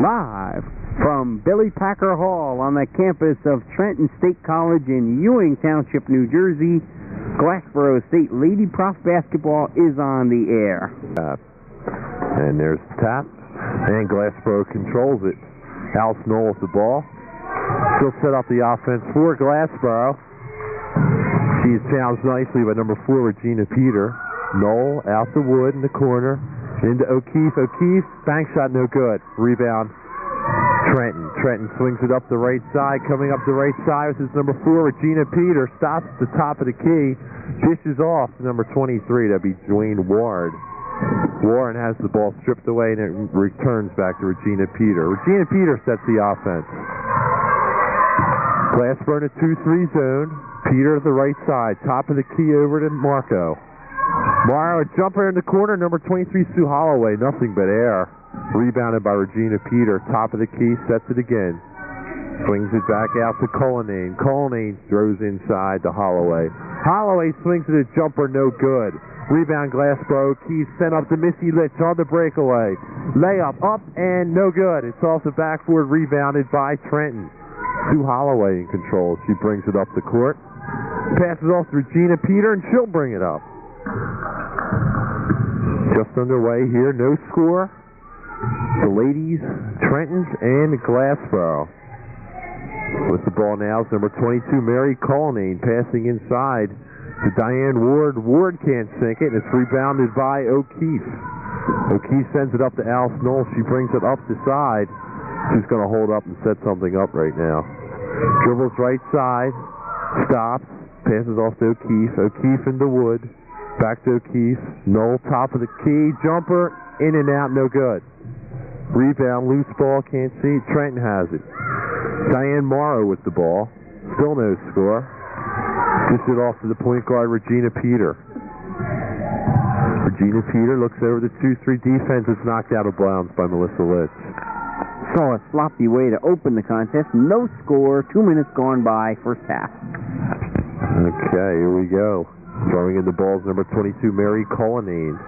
Live from Billy Packer Hall on the campus of Trenton State College in Ewing Township, New Jersey, Glassboro State Lady Prof Basketball is on the air. And there's the tap, and Glassboro controls it. Alice Knoll with the ball. She'll set up the offense for Glassboro. She's challenged nicely by number 4, Regina Peter. Knoll out the wood in the corner. Into O'Keefe. O'Keefe, bank shot no good. Rebound, Trenton. Trenton swings it up the right side. Coming up the right side with his number 4, Regina Peter. Stops at the top of the key. Dishes off to number 23. That'd be Dwayne Ward. Warren has the ball stripped away and it returns back to Regina Peter. Regina Peter sets the offense. Glassboro in a 2-3 zone. Peter to the right side. Top of the key over to Marco. Morrow, a jumper in the corner, number 23, Sue Holloway, nothing but air. Rebounded by Regina Peter, top of the key, sets it again. Swings it back out to Cullinane. Cullinane throws inside to Holloway. Holloway swings at a jumper, no good. Rebound Glassboro, Keys sent up to Missy Litch on the breakaway. Layup up and no good. It's off the backboard, rebounded by Trenton. Sue Holloway in control. She brings it up the court. Passes off to Regina Peter and she'll bring it up. Just underway here, no score. The ladies, Trenton's and Glassboro. With the ball now is number 22, Mary Cullinane, passing inside to Diane Ward. Ward can't sink it, and it's rebounded by O'Keefe. O'Keefe sends it up to Alice Knoll. She brings it up the side. She's going to hold up and set something up right now. Dribbles right side, stops, passes off to O'Keefe. O'Keefe into Wood. Back to O'Keefe. Knoll, top of the key. Jumper, in and out, no good. Rebound, loose ball, can't see. Trenton has it. Diane Morrow with the ball. Still no score. Push it off to the point guard, Regina Peter. Regina Peter looks over the 2-3 defense. It's knocked out of bounds by Melissa Litch. Saw a sloppy way to open the contest. No score. 2 minutes gone by, first half. Okay, here we go. Throwing in the balls, number 22, Mary Cullinane.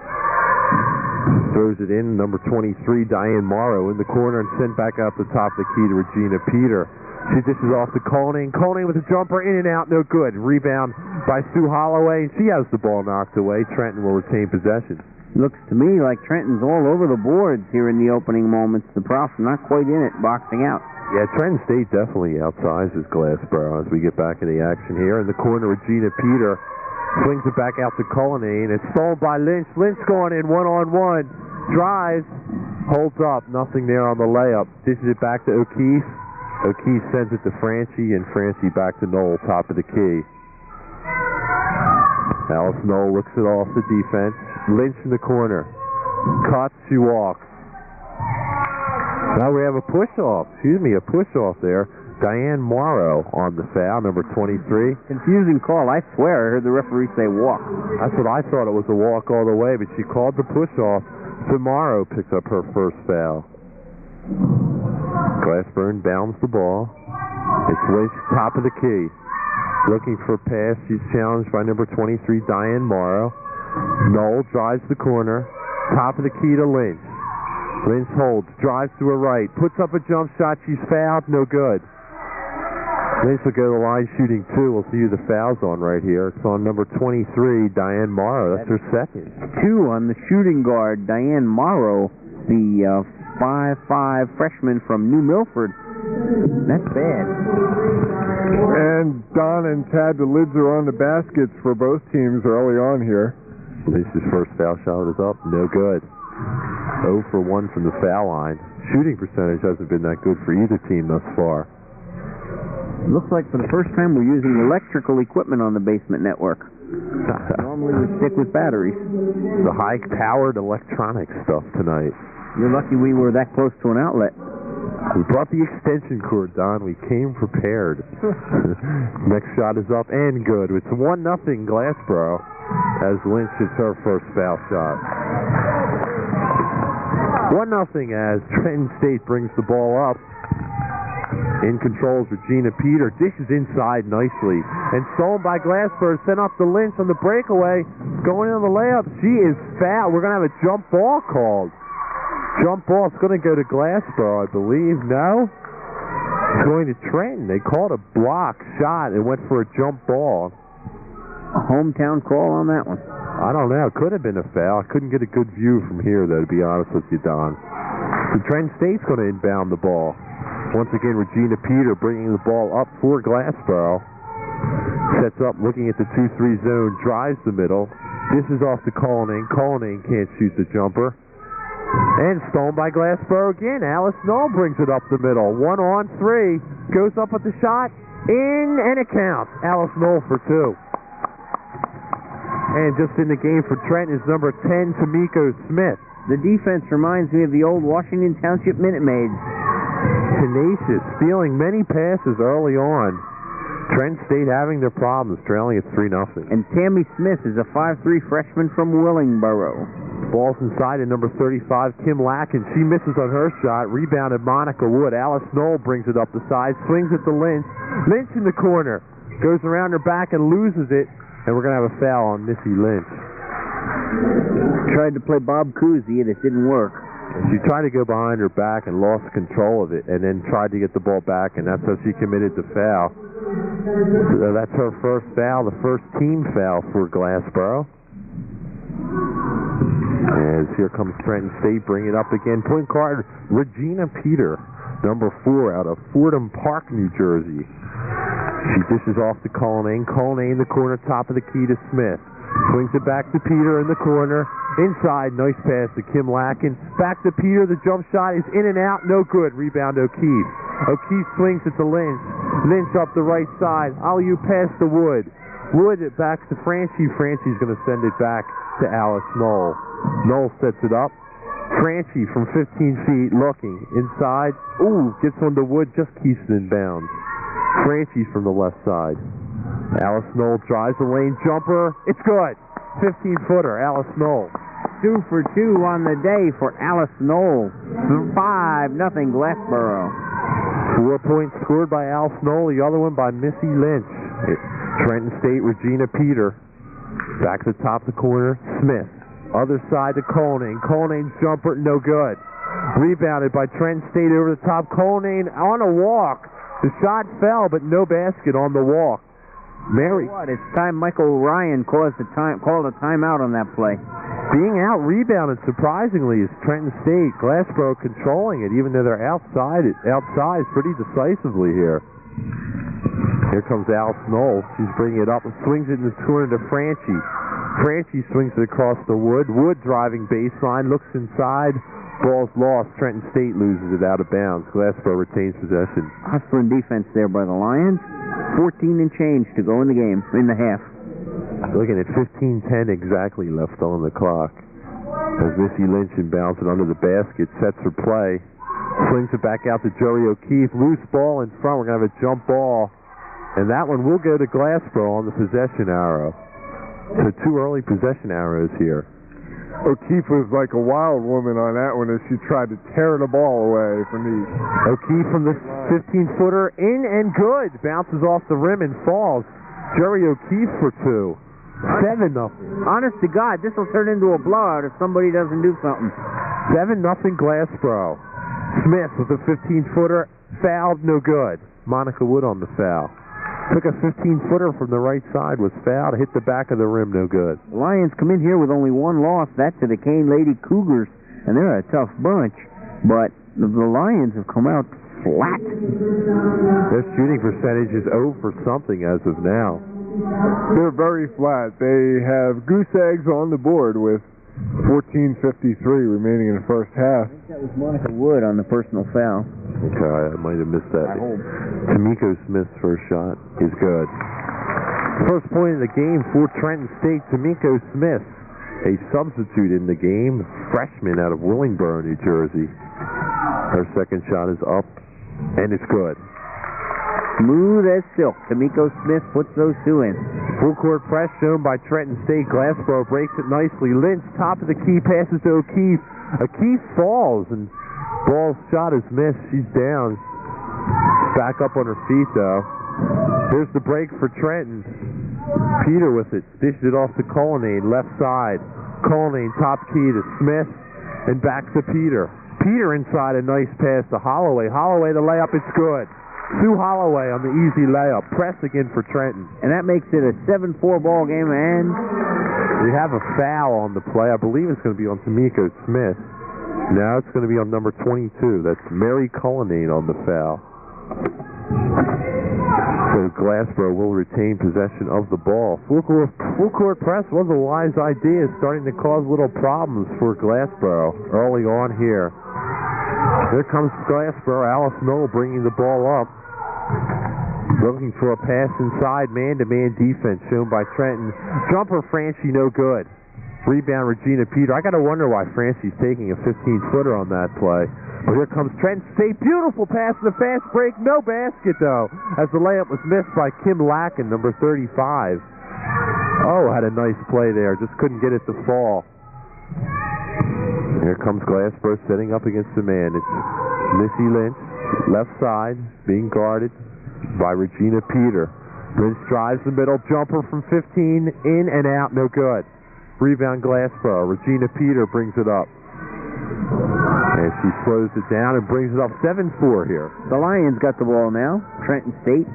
Throws it in, number 23, Diane Morrow in the corner and sent back up the top of the key to Regina Peter. She dishes off to Cullinane. Cullinane with a jumper, in and out, no good. Rebound by Sue Holloway, and she has the ball knocked away. Trenton will retain possession. Looks to me like Trenton's all over the boards here in the opening moments. The Profs not quite in it, boxing out. Yeah, Trenton State definitely outsizes Glassboro as we get back in the action here. In the corner, Regina Peter swings it back out to Cullinane. It's stolen by Lynch. Lynch going in one-on-one. Drives. Holds up. Nothing there on the layup. Dishes it back to O'Keefe. O'Keefe sends it to Franchi, and Franchi back to Knoll, top of the key. Alice Knoll looks it off the defense. Lynch in the corner. Cuts. She walks. Now we have a push-off. A push-off there. Diane Morrow on the foul, number 23. Confusing call. I swear I heard the referee say walk. That's what I thought. It was a walk all the way, but she called the push-off. So Morrow picks up her first foul. Glassboro bounds the ball. It's Lynch, top of the key. Looking for a pass. She's challenged by number 23, Diane Morrow. Knoll drives the corner. Top of the key to Lynch. Lynch holds, drives to her right, puts up a jump shot. She's fouled, no good. Lynch will go to the line shooting 2. We'll see who the foul's on right here. It's on number 23, Diane Morrow. That's her second. 2 on the shooting guard, Diane Morrow, the 5'5" freshman from New Milford. That's bad. And Don and Tad, the lids are on the baskets for both teams early on here. Lynch's first foul shot is up, no good. 0 for 1 from the foul line. Shooting percentage hasn't been that good for either team thus far. Looks like for the first time we're using electrical equipment on the basement network. Normally we stick with batteries. The high-powered electronic stuff tonight. You're lucky we were that close to an outlet. We brought the extension cord, Don. We came prepared. Next shot is up and good. It's 1-0 Glassboro as Lynch hits her first foul shot. 1-0 as Trenton State brings the ball up. In control is Regina Peter. Dishes inside nicely. And stolen by Glassboro. Sent up to Lynch on the breakaway. Going in on the layup. She is fouled. We're going to have a jump ball called. Jump ball. It's going to go to Glassboro, I believe. No? It's going to Trenton. They called a block shot and went for a jump ball. A hometown call on that one. I don't know. It could have been a foul. I couldn't get a good view from here, though, to be honest with you, Don. So Trenton State's going to inbound the ball. Once again, Regina Peter bringing the ball up for Glassboro. Sets up, looking at the 2-3 zone, drives the middle. This is off to Cullinane. Cullinane can't shoot the jumper. And stolen by Glassboro again. Alice Knoll brings it up the middle. 1-on-3. Goes up with the shot. In and it counts. Alice Knoll for 2. And just in the game for Trenton is number 10, Tamiko Smith. The defense reminds me of the old Washington Township Minute Maids. Tenacious, stealing many passes early on. Trenton State having their problems, trailing at 3-0. And Tammy Smith is a 5'3" freshman from Willingboro. Ball's inside at number 35, Kim Lacken. She misses on her shot. Rebounded Monica Wood. Alice Knoll brings it up the side, swings it to Lynch. Lynch in the corner. Goes around her back and loses it. And we're going to have a foul on Missy Lynch. Tried to play Bob Cousy and it didn't work. She tried to go behind her back and lost control of it, and then tried to get the ball back, and that's how she committed the foul. So that's her first foul, the first team foul for Glassboro. As here comes Trenton State, bring it up again. Point guard Regina Peter, number 4 out of Fordham Park, New Jersey. She dishes off to Cullinane. Cullinane in the corner, top of the key to Smith. Swings it back to Peter in the corner. Inside, nice pass to Kim Lacken. Back to Peter, the jump shot is in and out, no good. Rebound O'Keefe. O'Keefe swings it to Lynch. Lynch up the right side. Alley-oop pass to Wood. Wood back to Franchi. Franchi's going to send it back to Alice Knoll. Knoll sets it up. Franchi from 15 feet looking. Inside. Ooh, gets on to Wood, just keeps it in bounds. Franchi from the left side. Alice Knoll drives the lane jumper. It's good. 15-footer, Alice Knoll. 2 for 2 on the day for Alice Knoll. 5-0 Glassboro. 4 points scored by Alice Knoll, the other one by Missy Lynch. Trenton State, Regina Peter. Back to the top of the corner, Smith. Other side to Cullinane. Cullinane jumper, no good. Rebounded by Trenton State over the top. Cullinane on a walk. The shot fell, but no basket on the walk. It's time Michael Ryan called a timeout on that play. Being out-rebounded, surprisingly, is Trenton State. Glassboro controlling it, even though they're outside pretty decisively here. Here comes Alice Knoll. She's bringing it up and swings it in the corner to Franchi. Franchi swings it across the Wood. Wood driving baseline, looks inside. Ball's lost. Trenton State loses it out of bounds. Glassboro retains possession. Hustling defense there by the Lions. 14 and change to go in the game, in the half. Looking at 15:10 exactly left on the clock. As Missy Lynch inbounds it under the basket, sets her play. Swings it back out to Joey O'Keefe. Loose ball in front. We're going to have a jump ball. And that one will go to Glassboro on the possession arrow. So 2 early possession arrows here. O'Keefe was like a wild woman on that one as she tried to tear the ball away from the... O'Keefe from the 15-footer, in and good. Bounces off the rim and falls. Jerry O'Keefe for 2. 7-0. Honest to God, this will turn into a blowout if somebody doesn't do something. 7-0 Glassboro. Smith with a 15-footer, fouled, no good. Monica Wood on the foul. Took a 15-footer from the right side, was fouled, hit the back of the rim, no good. The Lions come in here with only 1 loss. That's to the Kane Lady Cougars, and they're a tough bunch. But the Lions have come out flat. Their shooting percentage is 0 for something as of now. They're very flat. They have goose eggs on the board with 14:53 remaining in the first half. I think that was Monica Wood on the personal foul. Okay, I might have missed that. I hope. Tamiko Smith's first shot is good. First point of the game for Trenton State, Tamiko Smith, a substitute in the game, freshman out of Willingboro, New Jersey. Her second shot is up, and it's good. Smooth as silk. Tamiko Smith puts those 2 in. Full court press shown by Trenton State. Glassboro breaks it nicely. Lynch, top of the key, passes to O'Keefe. O'Keefe falls, and ball's shot is missed. She's down. Back up on her feet, though. Here's the break for Trenton. Peter with it. Dished it off to Cullinane, left side. Cullinane, top key to Smith, and back to Peter. Peter inside, a nice pass to Holloway. Holloway, the layup, it's good. Sue Holloway on the easy layup. Press again for Trenton. And that makes it a 7-4 ball game, and we have a foul on the play. I believe it's going to be on Tamiko Smith. Now it's going to be on number 22. That's Mary Cullinane on the foul. So Glassboro will retain possession of the ball. Full court press was a wise idea, starting to cause little problems for Glassboro early on here. Here comes Glassboro. Alice Knoll bringing the ball up. Looking for a pass inside, man-to-man defense shown by Trenton. Jumper, Franchi, no good. Rebound, Regina Peter. I got to wonder why Franchi's taking a 15-footer on that play. But here comes Trenton State. Beautiful pass in the fast break. No basket, though, as the layup was missed by Kim Lacken, number 35. Oh, had a nice play there. Just couldn't get it to fall. Here comes Glassboro setting up against the man. It's Missy Lynch, left side, being guarded by Regina Peter. Lynch drives the middle, jumper from 15, in and out, no good. Rebound Glassboro. Regina Peter brings it up. And she slows it down and brings it up 7-4 here. The Lions got the ball now. Trenton State.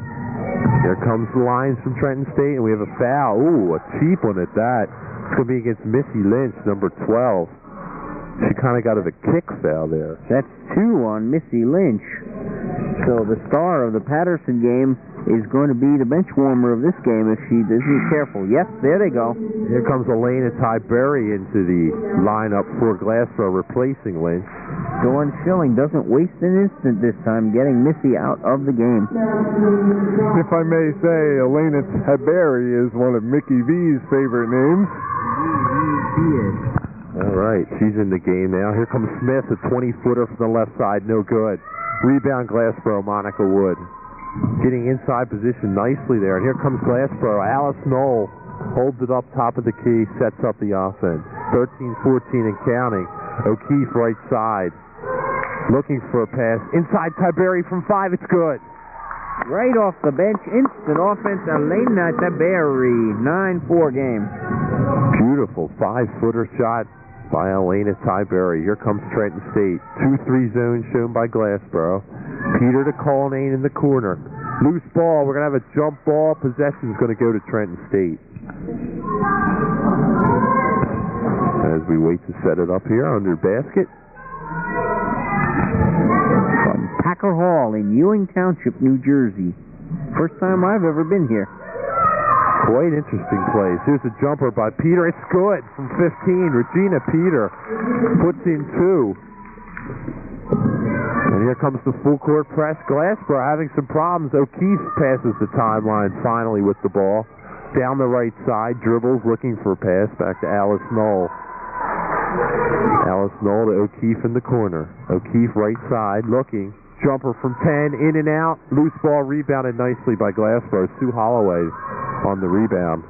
Here comes the Lions from Trenton State, and we have a foul. Ooh, a cheap one at that. It's going to be against Missy Lynch, number 12. She kind of got a kick foul there. That's 2 on Missy Lynch. So the star of the Patterson game is going to be the bench warmer of this game if she isn't careful. Yes, there they go. Here comes Elena Tyberry into the lineup for Glassboro, replacing Lynch. Dawn Schilling doesn't waste an instant this time, getting Missy out of the game. If I may say, Elena Tyberry is one of Mickey V's favorite names. She is. All right, she's in the game now. Here comes Smith, a 20-footer from the left side, no good. Rebound Glassboro, Monica Wood. Getting inside position nicely there. And here comes Glassboro. Alice Knoll holds it up top of the key, sets up the offense. 13-14 and counting. O'Keefe right side. Looking for a pass. Inside Tyberry from 5, it's good. Right off the bench, instant offense, Elena Tyberry. 9-4 game. Beautiful 5-footer shot by Elena Tyberry. Here comes Trenton State. 2-3 zone shown by Glassboro. Peter to Cullinane in the corner. Loose ball. We're going to have a jump ball. Possession is going to go to Trenton State. As we wait to set it up here under basket. From Packer Hall in Ewing Township, New Jersey. First time I've ever been here. Quite interesting plays. Here's a jumper by Peter. It's good from 15. Regina Peter puts in 2. And here comes the full court press. Glassboro having some problems. O'Keefe passes the timeline finally with the ball. Down the right side, dribbles, looking for a pass back to Alice Knoll. Alice Knoll to O'Keefe in the corner. O'Keefe right side, looking. Jumper from 10, in and out. Loose ball rebounded nicely by Glassboro. Sue Holloway on the rebound.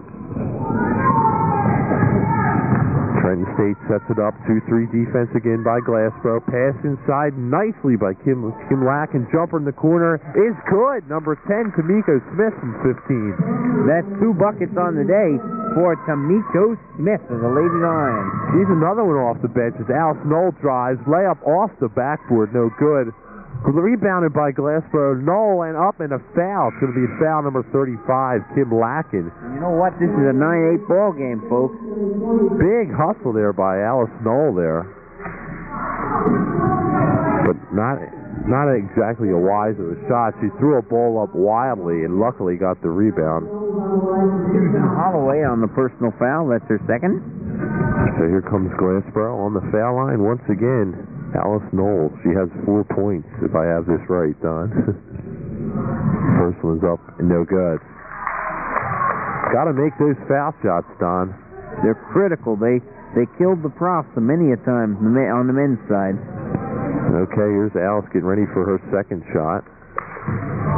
Trenton State sets it up. 2-3 defense again by Glassboro. Pass inside nicely by Kim Lacken. Jumper in the corner is good. Number 10, Tamiko Smith from 15. That's 2 buckets on the day for Tamiko Smith of the Lady Lions. She's another one off the bench as Alice Knoll drives. Layup off the backboard, no good. Rebounded by Glassboro. Knoll and up and a foul. It's going to be foul number 35, Kim Lacken. You know what? This is a 9-8 ball game, folks. Big hustle there by Alice Knoll there. But not exactly a wise of a shot. She threw a ball up wildly and luckily got the rebound. Susan Holloway on the personal foul. That's her second. So here comes Glassboro on the foul line once again. Alice Knoll. She has 4 points, if I have this right, Don. First one's up and no good. Got to make those foul shots, Don. They're critical. They killed the profs many a time on the men's side. Okay, here's Alice getting ready for her second shot.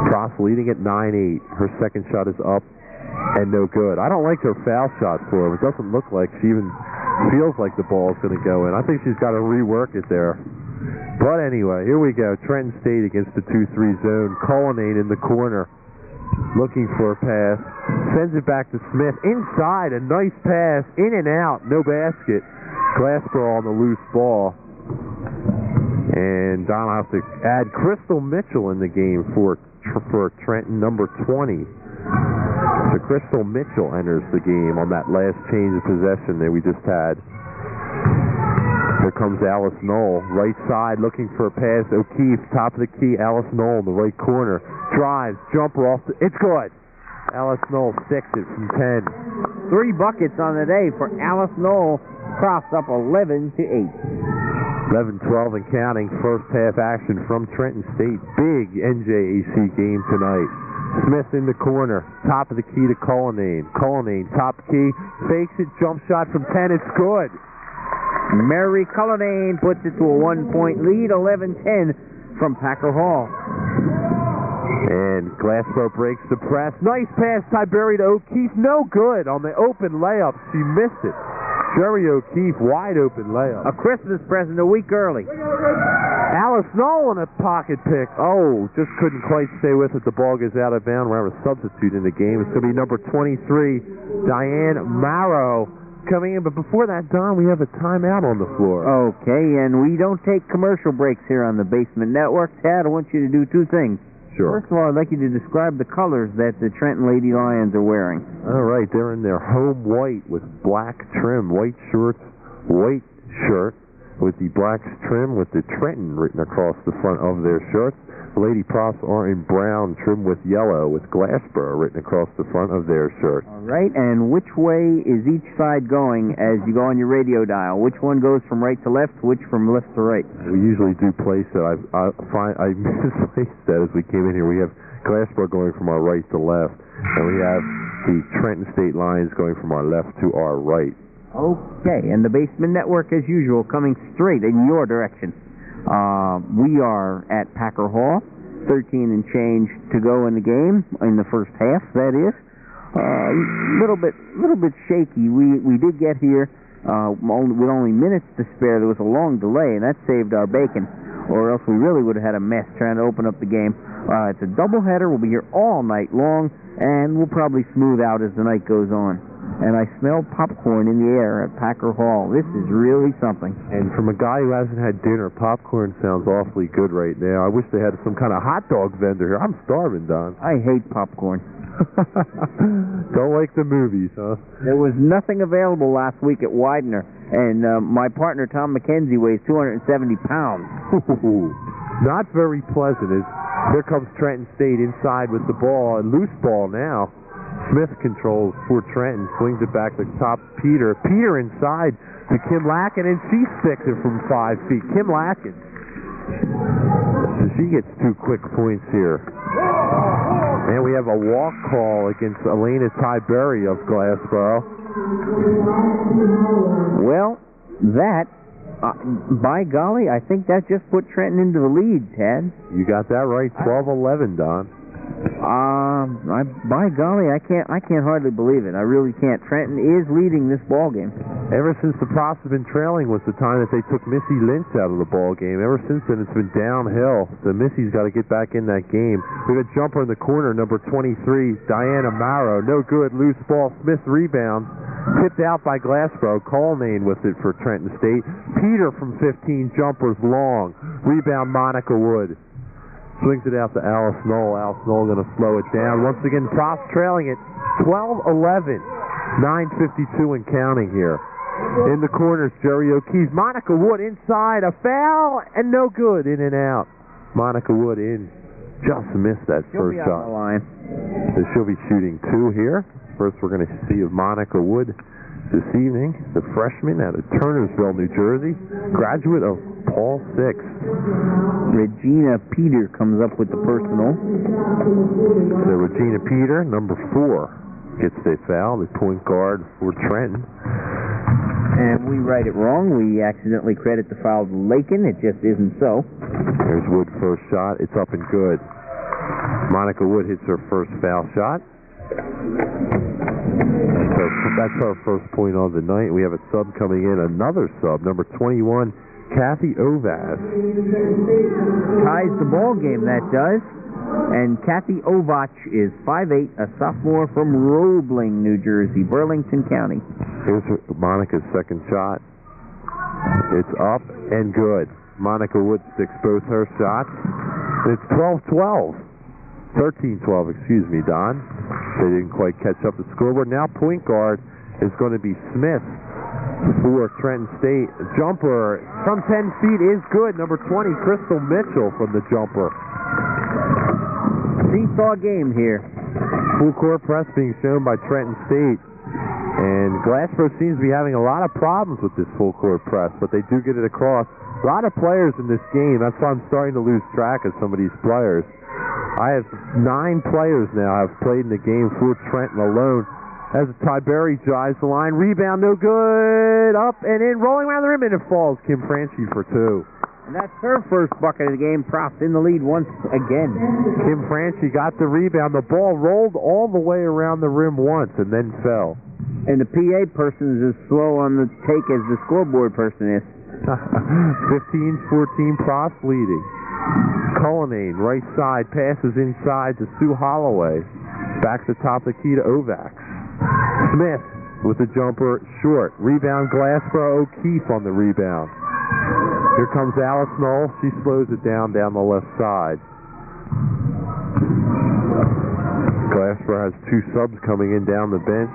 Profs leading at 9-8. Her second shot is up and no good. I don't like her foul shot for her. It doesn't look like she even feels like the ball's going to go in. I think she's got to rework it there. But anyway, here we go. Trenton State against the 2-3 zone. Cullinane in the corner. Looking for a pass. Sends it back to Smith. Inside, a nice pass. In and out. No basket. Glassboro on the loose ball. And Don will have to add Crystal Mitchell in the game for Trenton, number 20. So Crystal Mitchell enters the game on that last change of possession that we just had. Here comes Alice Knoll, right side, looking for a pass. O'Keefe, top of the key. Alice Knoll in the right corner. Drives, jumper off. It's good. Alice Knoll sticks it from 10. 3 buckets on the day for Alice Knoll. Cross up 11-8. 11-12 and counting. First half action from Trenton State. Big NJAC game tonight. Smith in the corner. Top of the key to Cullinane. Cullinane, top key. Fakes it. Jump shot from 10. It's good. Mary Cullinane puts it to a 1-point lead. 11-10 from Packer Hall. And Glassboro breaks the press. Nice pass, Tiberi to O'Keefe. No good on the open layup. She missed it. Jerry O'Keefe, wide open layup. A Christmas present a week early. Alice Knoll in a pocket pick. Oh, just couldn't quite stay with it. The ball goes out of bounds. We're having a substitute in the game. It's going to be number 23, Diane Marrow, coming in. But before that, Don, we have a timeout on the floor. Okay, and we don't take commercial breaks here on the Basement Network. Tad, I want you to do 2 things. Sure. First of all, I'd like you to describe the colors that the Trenton Lady Lions are wearing. All right, they're in their home white with black trim, white shorts, white shirt with the black trim with the Trenton written across the front of their shirts. The Lady Profs are in brown trim with yellow with Glassboro written across the front of their shirt. All right, and which way is each side going as you go on your radio dial? Which one goes from right to left, which from left to right? We usually do place that. I misplaced that as we came in here. We have Glassboro going from our right to left, and we have the Trenton State Lions going from our left to our right. Okay, and the Basement Network, as usual, coming straight in your direction. We are at Packer Hall, 13 and change to go in the game, in the first half, that is. Little bit shaky. We did get here with only minutes to spare. There was a long delay, and that saved our bacon, or else we really would have had a mess trying to open up the game. It's a doubleheader. We'll be here all night long, and we'll probably smooth out as the night goes on. And I smell popcorn in the air at Packer Hall. This is really something. And from a guy who hasn't had dinner, popcorn sounds awfully good right now. I wish they had some kind of hot dog vendor here. I'm starving, Don. I hate popcorn. Don't like the movies, huh? There was nothing available last week at Widener, and my partner, Tom McKenzie, weighs 270 pounds. Not very pleasant. Here comes Trenton State inside with the ball, a loose ball now. Smith controls for Trenton, swings it back to top Peter. Peter inside to Kim Lacken, and she sticks it from 5 feet. Kim Lacken. So she gets 2 quick points here. And we have a walk call against Elena Tiberi of Glassboro. Well, that, by golly, I think that just put Trenton into the lead, Tad. You got that right, 12-11, Don. By golly, I can't hardly believe it. I really can't. Trenton is leading this ball game. Ever since the Profs have been trailing was the time that they took Missy Lynch out of the ball game. Ever since then, it's been downhill. So Missy's got to get back in that game. We have a jumper in the corner, number 23, Diana Marrow. No good. Loose ball. Smith rebounds. Tipped out by Glassboro. Cullinane with it for Trenton State. Peter from 15 jumpers long. Rebound Monica Wood. Swings it out to Alice Knoll. Alice Knoll going to slow it down. Once again, Profs trailing it 12-11. 9:52 and counting here. In the corners, Jerry O'Keefe. Monica Wood inside. A foul and no good. In and out. Monica Wood in. Just missed that first shot. On the line. So she'll be shooting 2 here. First we're going to see of Monica Wood this evening. The freshman out of Turnersville, New Jersey. Graduate of Paul VI. Regina Peter comes up with the personal. So Regina Peter, number 4, gets the foul, the point guard for Trenton. And we write it wrong. We accidentally credit the foul to Lakin. It just isn't so. There's Wood first shot. It's up and good. Monica Wood hits her first foul shot. That's our first point of the night. We have a sub coming in, another sub, number 21, Kathy Ovaz. Ties the ball game, that does. And Kathy Ovach is 5'8", a sophomore from Roebling, New Jersey, Burlington County. Here's Monica's second shot. It's up and good. Monica Wood sticks both her shots. It's 12-12. 13-12, excuse me, Don. They didn't quite catch up the scoreboard. Now point guard is going to be Smith for Trenton State. Jumper from 10 feet is good. Number 20, Crystal Mitchell from the jumper. Seesaw game here. Full court press being shown by Trenton State. And Glassboro seems to be having a lot of problems with this full court press, but they do get it across. A lot of players in this game. That's why I'm starting to lose track of some of these players. I have 9 players now have played in the game for Trenton alone. As Tyberry drives the line, rebound no good, up and in, rolling around the rim, and it falls. Kim Franchi for 2. And that's her first bucket of the game. Props in the lead once again. Kim Franchi got the rebound. The ball rolled all the way around the rim once and then fell. And the PA person is as slow on the take as the scoreboard person is. 15-14, Props leading. Cullinane, right side, passes inside to Sue Holloway. Back to the top of the key to Ovax. Smith with the jumper, short. Rebound, Glassboro. O'Keefe on the rebound. Here comes Alice Knoll. She slows it down the left side. Glassboro has 2 subs coming in down the bench.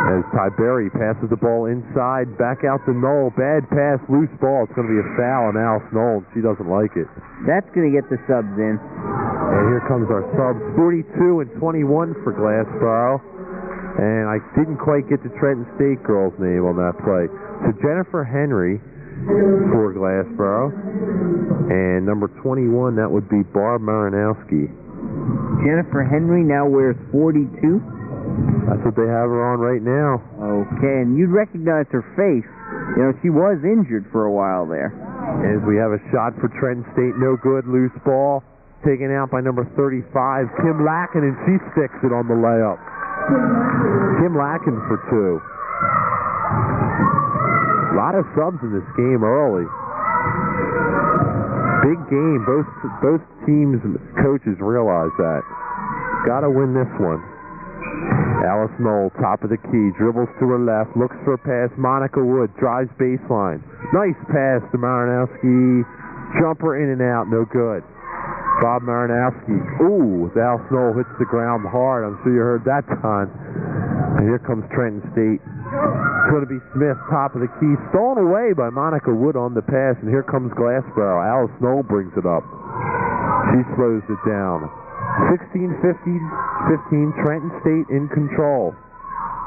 As Tyberry passes the ball inside, back out to Knoll. Bad pass, loose ball. It's going to be a foul on Alice Knoll. She doesn't like it. That's going to get the subs in. And here comes our subs, 42 and 21 for Glassboro. And I didn't quite get the Trenton State girl's name on that play. So Jennifer Henry for Glassboro. And number 21, that would be Barb Marinowski. Jennifer Henry now wears 42. That's what they have her on right now. Okay, and you'd recognize her face. You know, she was injured for a while there. As we have a shot for Trenton State, no good, loose ball. Taken out by number 35, Kim Lacken, and she sticks it on the layup. Kim Lacken for 2. A lot of subs in this game early. Big game. Both teams' coaches realize that. Got to win this one. Alice Knoll, top of the key, dribbles to her left, looks for a pass. Monica Wood drives baseline. Nice pass to Marinowski. Jumper in and out, no good. Bob Marinowski. Ooh, Alice Knoll hits the ground hard. I'm sure you heard that time. And here comes Trenton State. It's going to be Smith, top of the key. Stolen away by Monica Wood on the pass. And here comes Glassboro. Alice Knoll brings it up. She slows it down. 16-15, Trenton State in control.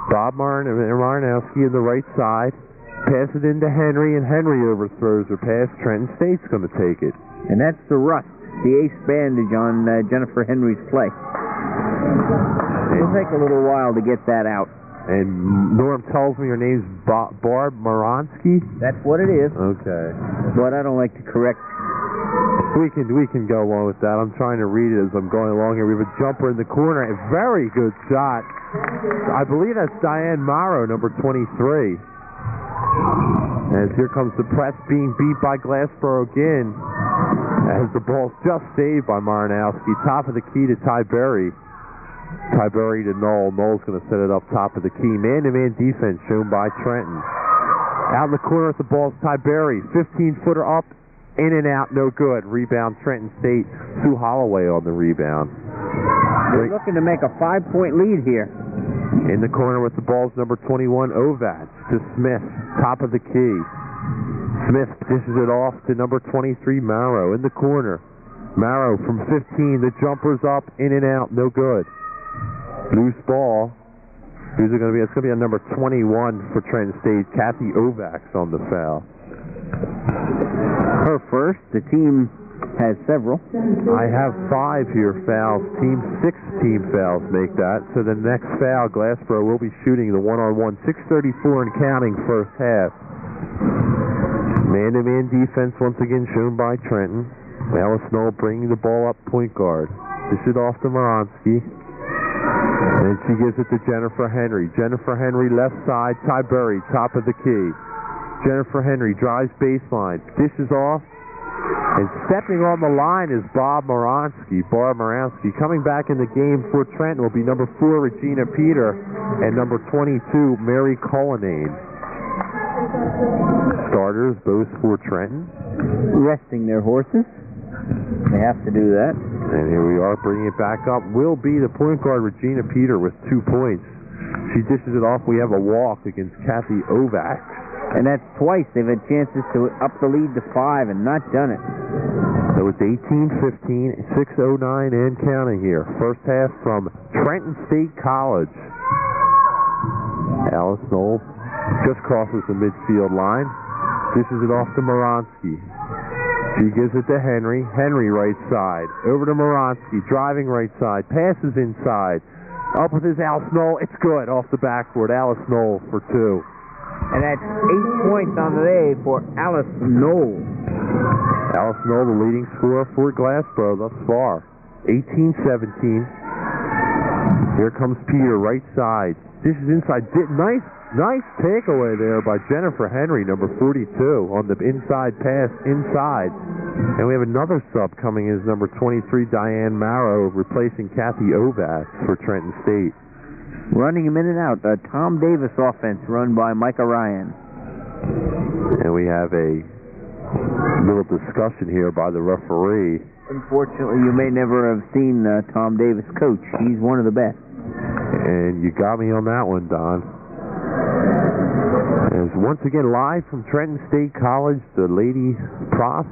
Bob Marinowski on the right side. Pass it into Henry, and Henry overthrows her pass. Trenton State's going to take it. And that's the rust, the ace bandage on Jennifer Henry's play. It'll take a little while to get that out. And Norm tells me her name's Barb Marinowski? That's what it is. Okay. But I don't like to correct. We can go along with that. I'm trying to read it as I'm going along here. We have a jumper in the corner. A very good shot. I believe that's Diane Morrow, number 23. As here comes the press being beat by Glassboro again. As the ball's just saved by Marinowski. Top of the key to Tyberry. Tyberry to Knoll. Knoll's going to set it up top of the key. Man-to-man defense shown by Trenton. Out in the corner with the ball's Tyberry. 15-footer up. In and out, no good. Rebound, Trenton State. Sue Holloway on the rebound. They're looking to make a 5-point lead here. In the corner with the ball's number 21, Ovats to Smith. Top of the key. Smith dishes it off to number 23, Morrow. In the corner. Morrow from 15. The jumper's up. In and out, no good. Loose ball. Who's it going to be? It's going to be on number 21 for Trenton State. Kathy Ovats on the foul. Her first. The team has several. I have 5 here fouls. 6 team fouls make that. So the next foul, Glassboro will be shooting the one-on-one. 6:34 and counting first half. Man-to-man defense once again shown by Trenton. Alice Knoll bringing the ball up point guard. Dish it off to Moronsky. And she gives it to Jennifer Henry. Jennifer Henry left side. Tyberry, top of the key. Jennifer Henry drives baseline, dishes off, and stepping on the line is Barb Marinowski. Coming back in the game for Trenton will be number 4, Regina Peter, and number 22, Mary Cullinane. Starters, both for Trenton. Resting their horses. They have to do that. And here we are, bringing it back up. Will be the point guard, Regina Peter, with 2 points. She dishes it off. We have a walk against Kathy Ovak. And that's twice they've had chances to up the lead to 5 and not done it. So it's 18-15, 6:09 and counting here. First half from Trenton State College. Alice Knoll just crosses the midfield line. Dishes it off to Moronsky. She gives it to Henry. Henry right side. Over to Moronsky. Driving right side. Passes inside. Up with his Alice Knoll. It's good. Off the backboard. Alice Knoll for 2. And that's 8 points on the day for Alice Knoll. Alice Knoll, the leading scorer for Glassboro thus far. 18-17. Here comes Peter, right side. Dishes inside. Nice takeaway there by Jennifer Henry, number 42, on the inside pass inside. And we have another sub coming in as number 23, Diane Marrow, replacing Kathy Ovak for Trenton State. Running him in and out. A Tom Davis offense run by Micah Ryan. And we have a little discussion here by the referee. Unfortunately, you may never have seen Tom Davis coach. He's one of the best. And you got me on that one, Don. As once again, live from Trenton State College, the Lady Profs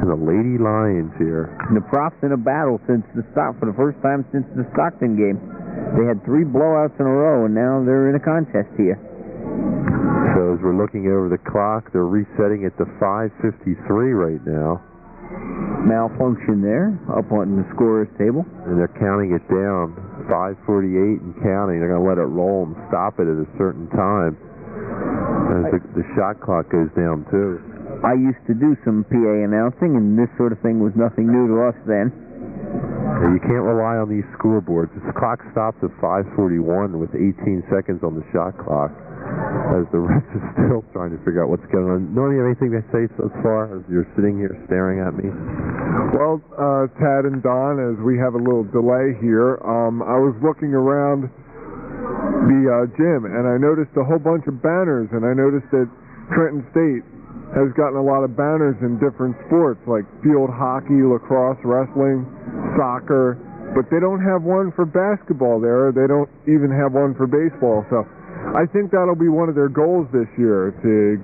and the Lady Lions here. And the Profs in a battle since the start, for the first time since the Stockton game. They had 3 blowouts in a row, and now they're in a contest here. So as we're looking over the clock, they're resetting it to 5:53 right now. Malfunction there, up on the scorer's table. And they're counting it down, 5:48 and counting. They're going to let it roll and stop it at a certain time as the shot clock goes down, too. I used to do some PA announcing, and this sort of thing was nothing new to us then. You can't rely on these scoreboards. This clock stops at 5:41 with 18 seconds on the shot clock, as the rest is still trying to figure out what's going on. Norm, you have anything to say so far as you're sitting here staring at me? Well, Tad and Don, as we have a little delay here, I was looking around the gym, and I noticed a whole bunch of banners, and I noticed that Trenton State has gotten a lot of banners in different sports, like field hockey, lacrosse, wrestling, soccer, but they don't have one for basketball there. They don't even have one for baseball, so I think that'll be one of their goals this year, to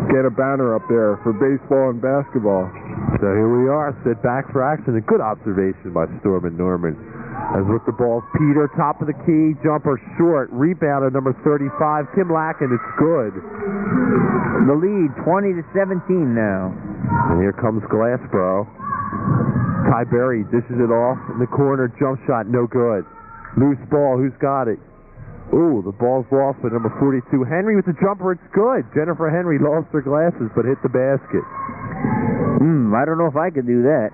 get a banner up there for baseball and basketball. So here we are, sit back for action. A good observation by Stormin Norman. As with the ball, Peter, top of the key, jumper short, rebound at number 35, Kim Lacken. It's good. The lead, 20-17 now. And here comes Glassboro. Ty Berry dishes it off in the corner, jump shot, no good. Loose ball, who's got it? Ooh, the ball's lost by number 42. Henry with the jumper, it's good. Jennifer Henry lost her glasses, but hit the basket. I don't know if I could do that.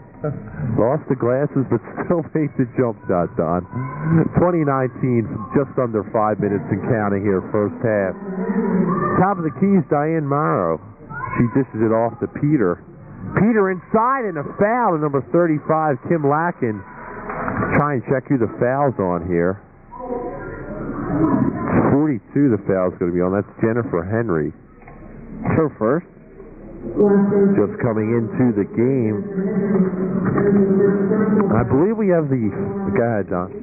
Lost the glasses, but still made the jump shot, Don. 2019, just under 5 minutes and counting here, first half. Top of the keys, Diane Morrow. She dishes it off to Peter. Peter inside, and a foul to number 35, Kim Lacken. Try and check who the foul's on here. 42 the foul's going to be on. That's Jennifer Henry. Her first. Just coming into the game. I believe we have the... Go ahead, John.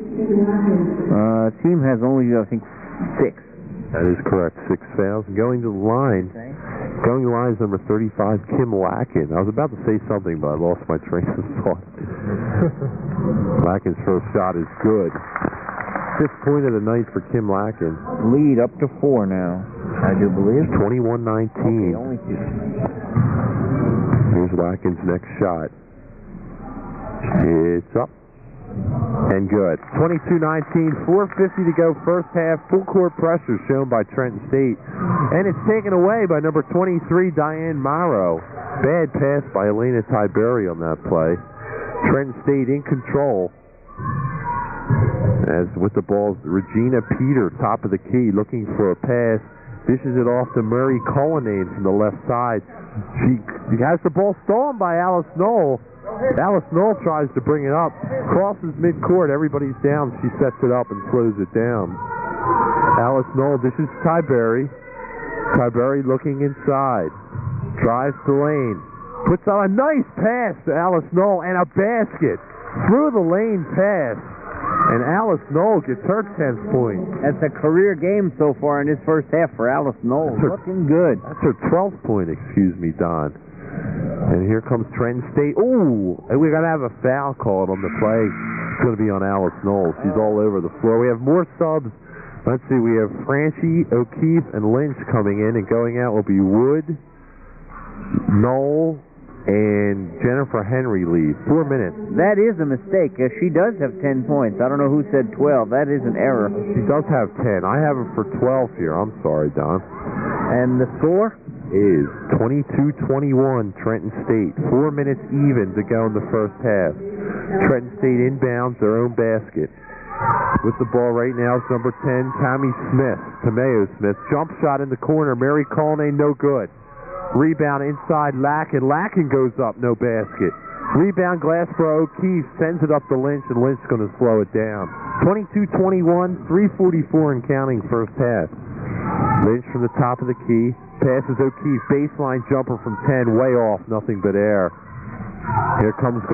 Team has only, I think, 6. That is correct. 6 fouls. Going to the line. Going to the line is number 35, Kim Lacken. I was about to say something, but I lost my train of thought. Lacken's first shot is good. 5th point of the night for Kim Lacken. Lead up to 4 now, I do believe. 21-19. Okay, only 2. Here's Lacken's next shot. It's up. And good. 22-19, 4:50 to go, first half. Full court pressure shown by Trenton State. And it's taken away by number 23, Diane Morrow. Bad pass by Elena Tiberi on that play. Trenton State in control. As with the ball, Regina Peter, top of the key, looking for a pass. Dishes it off to Murray Cullinane from the left side. She has the ball stolen by Alice Knoll. Alice Knoll tries to bring it up. Crosses midcourt. Everybody's down. She sets it up and slows it down. Alice Knoll dishes Tiberi. Tiberi looking inside. Drives to lane. Puts on a nice pass to Alice Knoll and a basket. Through the lane pass. And Alice Knoll gets her 10th point. That's a career game so far in this first half for Alice Knoll. Looking good. That's her 12th point, excuse me, Don. And here comes Trenton State. Ooh, and we're going to have a foul called on the play. It's going to be on Alice Knoll. She's all over the floor. We have more subs. Let's see, we have Franchi, O'Keefe, and Lynch coming in, and going out will be Wood, Knoll, and Jennifer Henry leave. 4 minutes. That is a mistake. She does have 10 points. I don't know who said 12. That is an error. She does have 10. I have her for 12 here. I'm sorry, Don. And the score? Is 22-21 Trenton State. 4 minutes even to go in the first half. Trenton State inbounds their own basket. With the ball right now is number 10, Tammy Smith. Tameo Smith. Jump shot in the corner. Mary Cullinane, no good. Rebound inside Lacken. Lacken goes up, no basket. Rebound Glassboro. O'Keefe sends it up to Lynch, and Lynch going to slow it down. 22-21, 3:44 and counting first half. Lynch from the top of the key. Passes O'Keefe. Baseline jumper from 10. Way off. Nothing but air. Here comes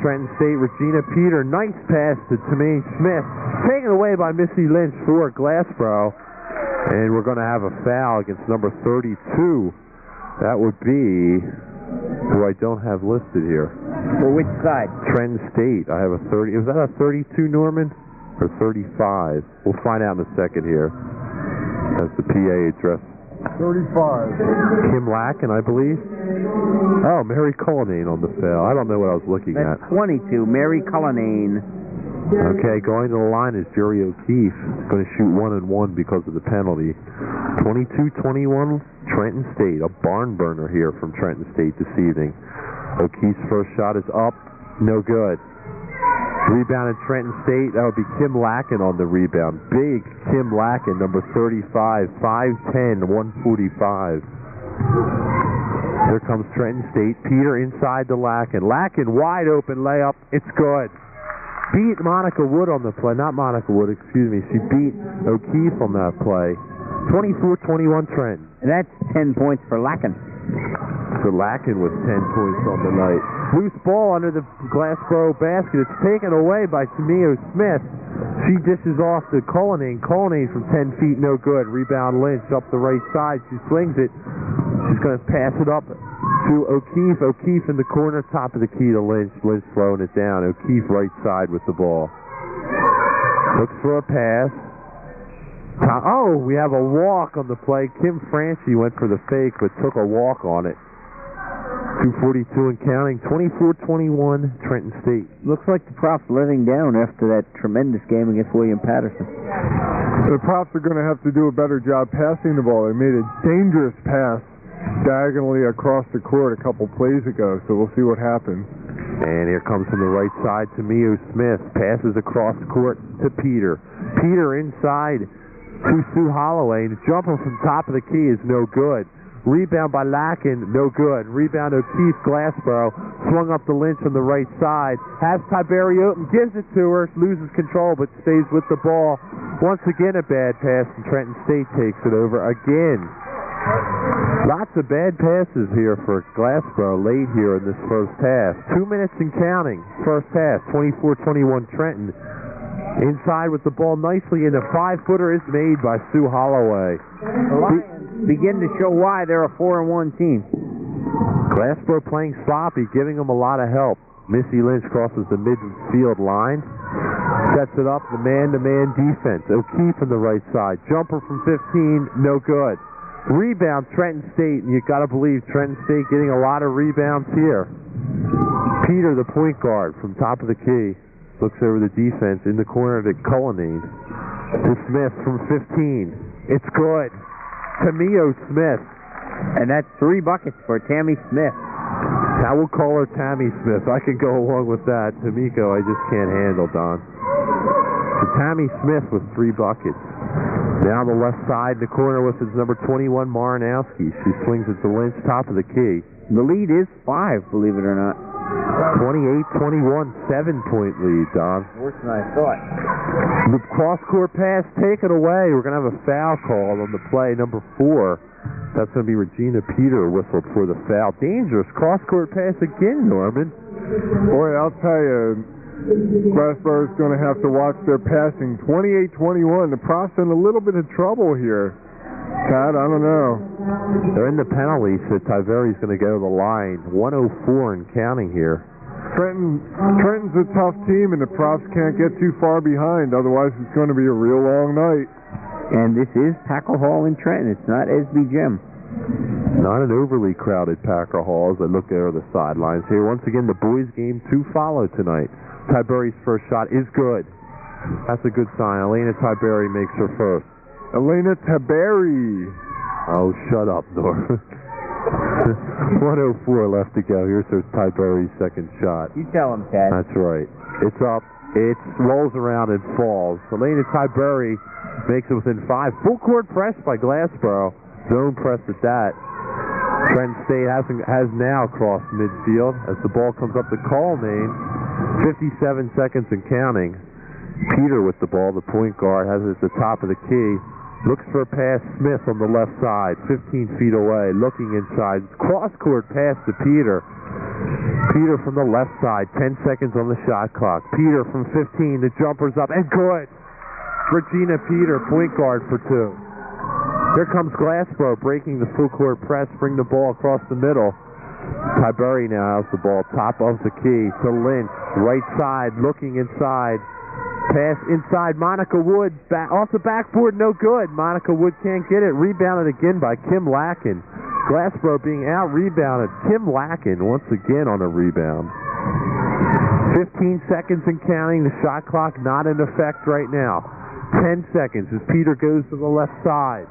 Trenton State. Regina Peter. Nice pass to Tammy Smith. Taken away by Missy Lynch for Glassboro. And we're going to have a foul against number 32. That would be who I don't have listed here. For which side? Trenton State. I have a 30. Was that a 32, Norman? Or 35? We'll find out in a second here. That's the PA address. 35. Kim Lacken, I believe. Oh, Mary Cullinane on the foul. I don't know what I was looking That's at. 22, Mary Cullinane. Okay, going to the line is Jerry O'Keefe. Going to shoot 1 and 1 because of the penalty. 22-21, Trenton State. A barn burner here from Trenton State this evening. O'Keefe's first shot is up. No good. Rebound at Trenton State. That would be Kim Lacken on the rebound. Big Kim Lacken, number 35, 5'10", 145. Here comes Trenton State. Peter inside to Lacken. Lacken, wide open layup. It's good. Beat Monica Wood on the play. Not Monica Wood, excuse me. She beat O'Keefe on that play. 24-21 Trenton. And that's 10 points for Lacken. So Lacken with 10 points on the night. Loose ball under the Glassboro basket. It's taken away by Tameo Smith. She dishes off to Cullinane. Cullinane from 10 feet, no good. Rebound Lynch up the right side. She swings it. She's going to pass it up to O'Keefe. O'Keefe in the corner, top of the key to Lynch. Lynch slowing it down. O'Keefe right side with the ball. Looks for a pass. Oh, we have a walk on the play. Kim Franchi went for the fake, but took a walk on it. 2:42 and counting. 24-21, Trenton State. Looks like the Profs letting down after that tremendous game against William Patterson. The Profs are going to have to do a better job passing the ball. They made a dangerous pass diagonally across the court a couple plays ago, so we'll see what happens. And here comes from the right side, Tameo Smith. Passes across court to Peter. Peter inside to Sue Holloway. The jumper from top of the key is no good. Rebound by Lacken, no good. Rebound O'Keefe, Glassboro. Swung up the Lynch on the right side. Has Tiberi Oaten, gives it to her. Loses control, but stays with the ball. Once again, a bad pass, and Trenton State takes it over again. Lots of bad passes here for Glassboro late here in this first half. 2 minutes and counting. First half, 24-21 Trenton. Inside with the ball nicely, and the 5-footer is made by Sue Holloway. The Lions begin to show why they're a 4-1 team. Glassboro playing sloppy, giving them a lot of help. Missy Lynch crosses the midfield line. Sets it up, the man-to-man defense. O'Keefe on the right side. Jumper from 15, no good. Rebound, Trenton State, and you got to believe Trenton State getting a lot of rebounds here. Peter, the point guard, from top of the key. Looks over the defense in the corner to Cullinane. To Smith from 15. It's good. Tameo Smith. And that's 3 buckets for Tammy Smith. I will call her Tammy Smith. I can go along with that. Tamiko, I just can't handle, Don. So Tammy Smith with 3 buckets. Now on the left side in the corner with his number 21, Marinowski. She swings it to Lynch, top of the key. The lead is 5, believe it or not. 28-21, 7-point lead, Don. Worse than I thought. The cross-court pass taken away. We're going to have a foul call on the play, number 4. That's going to be Regina Peter whistled for the foul. Dangerous cross-court pass again, Norman. Boy, I'll tell you, Glassboro's going to have to watch their passing. 28-21. The Prof's in a little bit of trouble here. Tad, I don't know. They're in the penalty, so Tiveri's going to go to the line. 104 and counting here. Trenton's a tough team, and the Profs can't get too far behind. Otherwise, it's going to be a real long night. And this is Packer Hall in Trenton. It's not SB Gym. Not an overly crowded Packer Hall as I look there at the sidelines here. Once again, the boys' game to follow tonight. Tiberi's first shot is good. That's a good sign. Elena Tiberi makes her first. Elena Tiberi. Oh, shut up, Norm. 104 left to go. Here's Tiberi's second shot. You tell him, Ted. That's right. It's up. It rolls around and falls. Elena Tiberi makes it within 5. Full court press by Glassboro. Zone press at that. Trenton State has now crossed midfield as the ball comes up to Colnane. 57 seconds and counting. Peter with the ball, the point guard, has it at the top of the key. Looks for a pass. Smith on the left side, 15 feet away, looking inside. Cross-court pass to Peter. Peter from the left side, 10 seconds on the shot clock. Peter from 15, the jumper's up, and good! Regina Peter, point guard for 2. Here comes Glassboro breaking the full court press, bring the ball across the middle. Tiberi now has the ball, top of the key to Lynch, right side, looking inside. Pass inside, Monica Wood, off the backboard, no good. Monica Wood can't get it. Rebounded again by Kim Lacken. Glassboro being out-rebounded. Kim Lacken once again on a rebound. 15 seconds and counting. The shot clock not in effect right now. 10 seconds as Peter goes to the left side.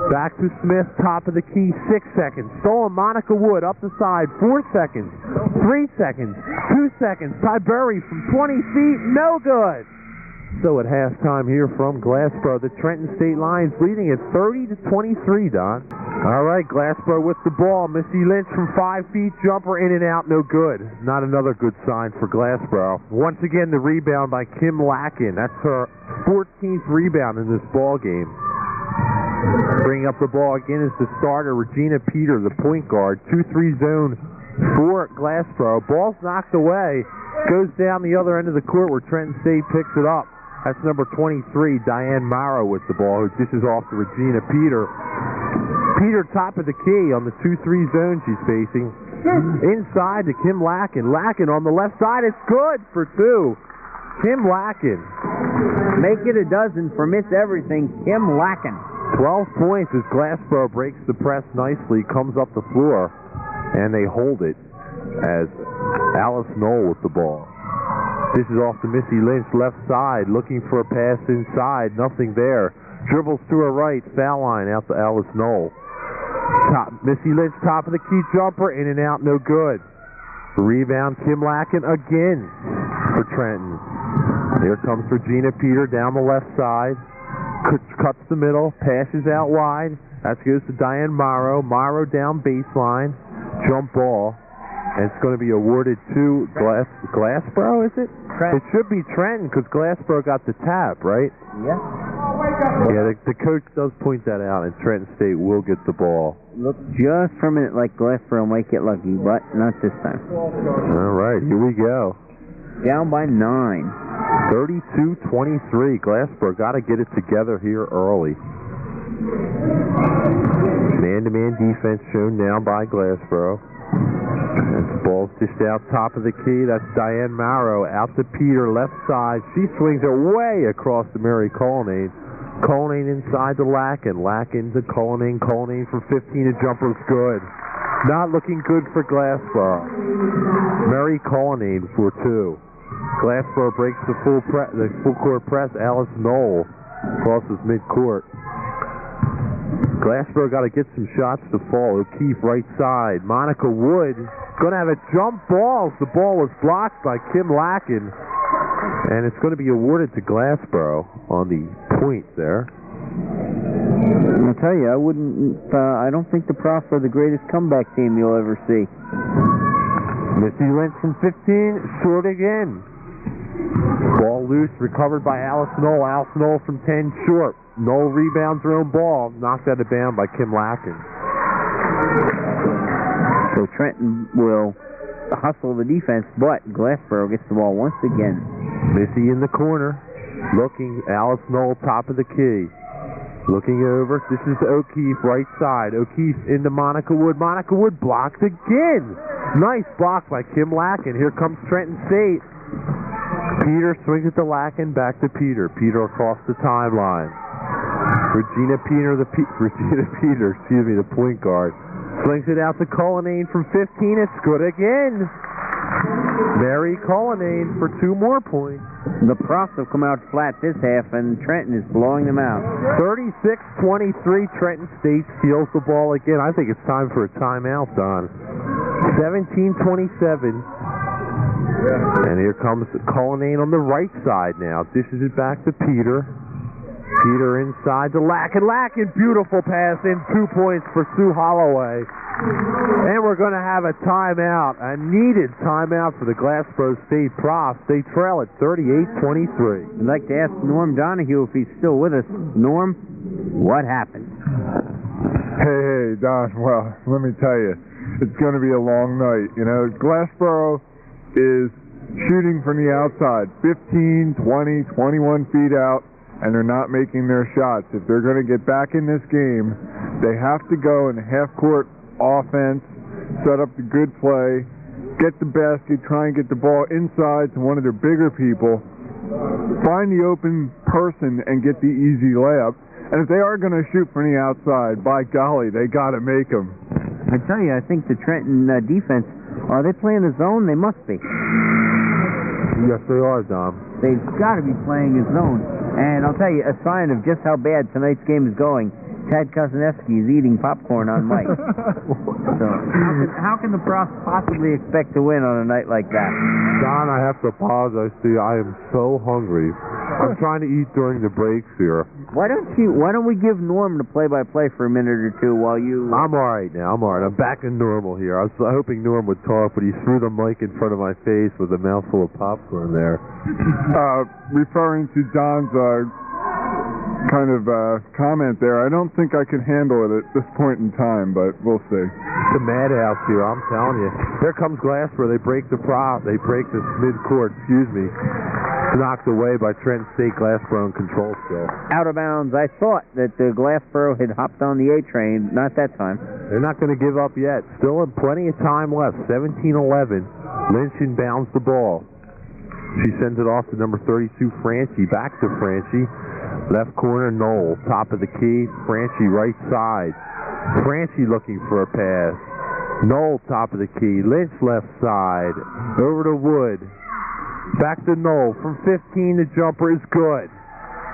Back to Smith, top of the key, 6 seconds. Stolen Monica Wood up the side, 4 seconds. 3 seconds, 2 seconds. Tiberi from 20 feet, no good. So at halftime here from Glassboro, the Trenton State Lions leading at 30-23, Don. All right, Glassboro with the ball. Missy Lynch from 5 feet, jumper in and out, no good. Not another good sign for Glassboro. Once again, the rebound by Kim Lacken. That's her 14th rebound in this ball game. Bringing up the ball again is the starter, Regina Peter, the point guard. 2-3 zone for Glassboro. Ball's knocked away. Goes down the other end of the court where Trenton State picks it up. That's number 23, Diane Morrow with the ball, who dishes off to Regina Peter. Peter top of the key on the 2-3 zone she's facing. Inside to Kim Lacken. Lacken on the left side. It's good for 2. Kim Lacken. Make it a dozen for Miss Everything, Kim Lacken. 12 points as Glassboro breaks the press nicely, comes up the floor, and they hold it as Alice Knoll with the ball. This is off to Missy Lynch, left side, looking for a pass inside, nothing there. Dribbles to her right, foul line out to Alice Knoll. Missy Lynch, top of the key jumper, in and out, no good. Rebound, Kim Lacken again for Trenton. Here comes Regina Peter down the left side. Cuts the middle, passes out wide. That goes to Diane Morrow. Morrow down baseline. Jump ball. And it's going to be awarded to Glassboro, is it? Trenton. It should be Trenton because Glassboro got the tap, right? Yeah. Yeah, the coach does point that out, and Trenton State will get the ball. Looked just for a minute like Glassboro might get lucky, but not this time. All right, here we go. Down by 9. 32-23. Glassboro got to get it together here early. Man-to-man defense shown now by Glassboro. And the ball's dished out top of the key. That's Diane Morrow out to Peter, left side. She swings it way across to Mary Colnane. Colnane inside to Lacken. Lacken to Colnane. Colnane from 15. A jumper's good. Not looking good for Glassboro. Mary Colnane for 2. Glassboro breaks the full court press. Alice Knoll crosses midcourt. Glassboro got to get some shots to fall. O'Keefe right side. Monica Wood going to have a jump ball. The ball was blocked by Kim Lacken. And it's going to be awarded to Glassboro on the point there. I'll tell you, I don't think the Profs are the greatest comeback team you'll ever see. Missy Lynch from 15, short again. Ball loose, recovered by Alice Knoll. Alice Knoll from 10, short. Knoll rebounds her own ball, knocked out of bounds by Kim Lacken. So Trenton will hustle the defense, but Glassboro gets the ball once again. Missy in the corner, looking. Alice Knoll, top of the key. Looking over. This is O'Keefe, right side. O'Keefe into Monica Wood. Monica Wood blocked again. Nice block by Kim Lacken. Here comes Trenton State. Peter swings it to Lacken, back to Peter. Peter across the timeline. Regina Peter, the point guard. Swings it out to Cullinane from 15. It's good again. Mary Cullinane for 2 more points. The Profs have come out flat this half, and Trenton is blowing them out. 36-23, Trenton State steals the ball again. I think it's time for a timeout, Don. 17-27. And here comes Cullinane on the right side now. Dishes it back to Peter. Peter inside to Lacken. Lacken, beautiful pass in. 2 points for Sue Holloway. And we're going to have a timeout, a needed timeout for the Glassboro State Profs. They trail at 38-23. I'd like to ask Norm Donahue if he's still with us. Norm, what happened? Hey, Don, well, let me tell you, it's going to be a long night. You know, Glassboro is shooting from the outside, 15, 20, 21 feet out, and they're not making their shots. If they're going to get back in this game, they have to go in half-court offense, set up the good play, get the basket, try and get the ball inside to one of their bigger people, find the open person and get the easy layup. And if they are going to shoot from the outside, by golly, they got to make them. I tell you, I think the Trenton defense, are they playing a zone? They must be. Yes, they are, Dom. They've got to be playing a zone. And I'll tell you, a sign of just how bad tonight's game is going, Tad Kozeniewski is eating popcorn on mic. So how can the Profs possibly expect to win on a night like that? Don, I have to apologize to you. I am so hungry. I'm trying to eat during the breaks here. Why don't we give Norm the play-by-play for a minute or two while you... I'm all right now. I'm all right. I'm back in normal here. I was hoping Norm would talk, but he threw the mic in front of my face with a mouthful of popcorn there. Referring to Don's kind of comment there, I don't think I can handle it at this point in time, but we'll see. It's a madhouse here, I'm telling you. Here comes Glassboro. They break the prop. They break this midcourt, knocked away by Trenton State. Glassboro in control still. Out of bounds. I thought that the Glassboro had hopped on the A train. Not that time. They're not going to give up yet. Still plenty of time left. 17-11. Lynch inbounds the ball. She sends it off to number 32, Franchi. Back to Franchi. Left corner, Knoll. Top of the key. Franchi right side. Franchi looking for a pass. Knoll top of the key. Lynch left side. Over to Wood. Back to Knoll. From 15, the jumper is good.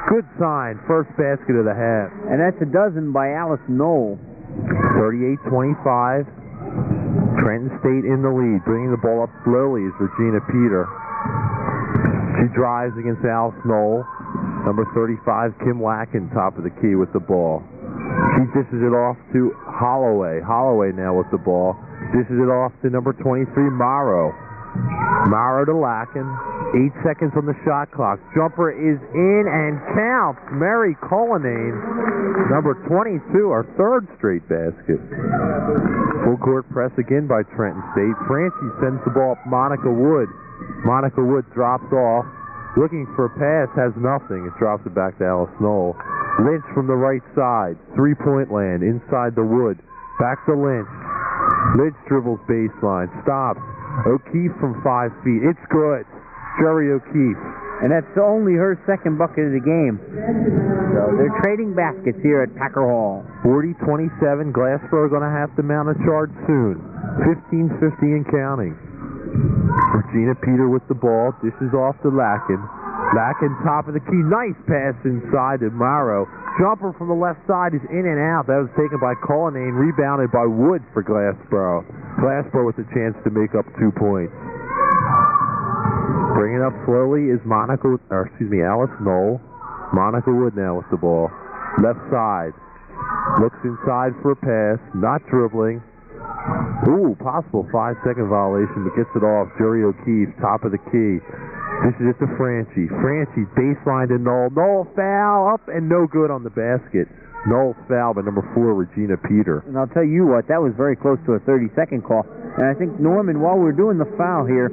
Good sign. First basket of the half. And that's a dozen by Alice Knoll. 38-25. Trenton State in the lead. Bringing the ball up slowly is Regina Peter. She drives against Alice Knoll. Number 35, Kim Lacken, top of the key with the ball. She dishes it off to Holloway. Holloway now with the ball. Dishes it off to number 23, Morrow. Morrow to Lacken. 8 seconds on the shot clock. Jumper is in and counts. Mary Cullinane, number 22, our third straight basket. Full court press again by Trenton State. Franchi sends the ball up Monica Wood. Monica Wood drops off. Looking for a pass, has nothing. It drops it back to Alice Knoll. Lynch from the right side. 3-point land inside the Wood. Back to Lynch. Lynch dribbles baseline. Stops. O'Keefe from 5 feet. It's good. Jerry O'Keefe. And that's only her second bucket of the game. So they're trading baskets here at Packer Hall. 40-27. Glassboro going to have to mount a charge soon. 15-50 and counting. Regina Peter with the ball. Dishes off to Lacken. Lacken top of the key. Nice pass inside to Morrow. Jumper from the left side is in and out. That was taken by Cullinane. Rebounded by Wood for Glassboro. Glassboro with a chance to make up 2 points. Bringing up slowly is Alice Knoll. Monica Wood now with the ball. Left side. Looks inside for a pass. Not dribbling. Ooh, possible 5-second violation, but gets it off. Jerry O'Keefe, top of the key. This is it to Franchi. Franchi baseline to Knoll. Knoll foul up and no good on the basket. Knoll foul by number 4, Regina Peter. And I'll tell you what, that was very close to a 30-second call. And I think, Norman, while we're doing the foul here,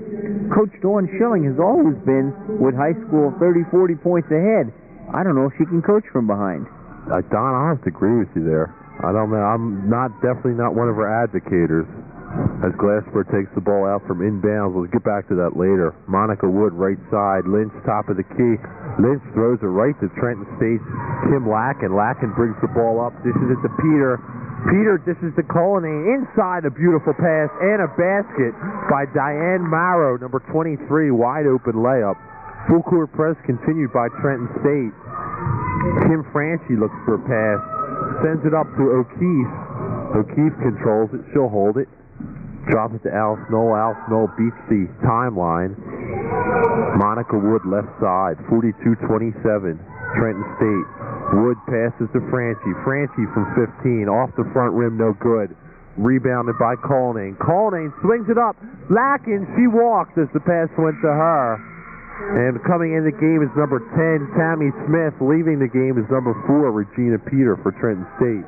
Coach Dawn Schilling has always been, with high school, 30, 40 points ahead. I don't know if she can coach from behind. Don, I have to agree with you there. I don't know. I'm definitely not one of her advocators. As Glassboro takes the ball out from inbounds. We'll get back to that later. Monica Wood, right side. Lynch, top of the key. Lynch throws it right to Trenton State's Kim Lacken. Lacken brings the ball up. Dishes it to Peter. Peter dishes to Cullinane. Inside, a beautiful pass and a basket by Diane Marrow, number 23. Wide open layup. Full court press continued by Trenton State. Kim Franchi looks for a pass. Sends it up to O'Keefe. O'Keefe controls it. She'll hold it. Drop it to Alice Knoll. Alice Knoll beats the timeline. Monica Wood left side, 42-27, Trenton State. Wood passes to Franchi. Franchi from 15, off the front rim, no good. Rebounded by Cullinane. Cullinane swings it up. Lacken, she walked as the pass went to her. And coming in the game is number 10, Tammy Smith. Leaving the game is number 4, Regina Peter for Trenton State.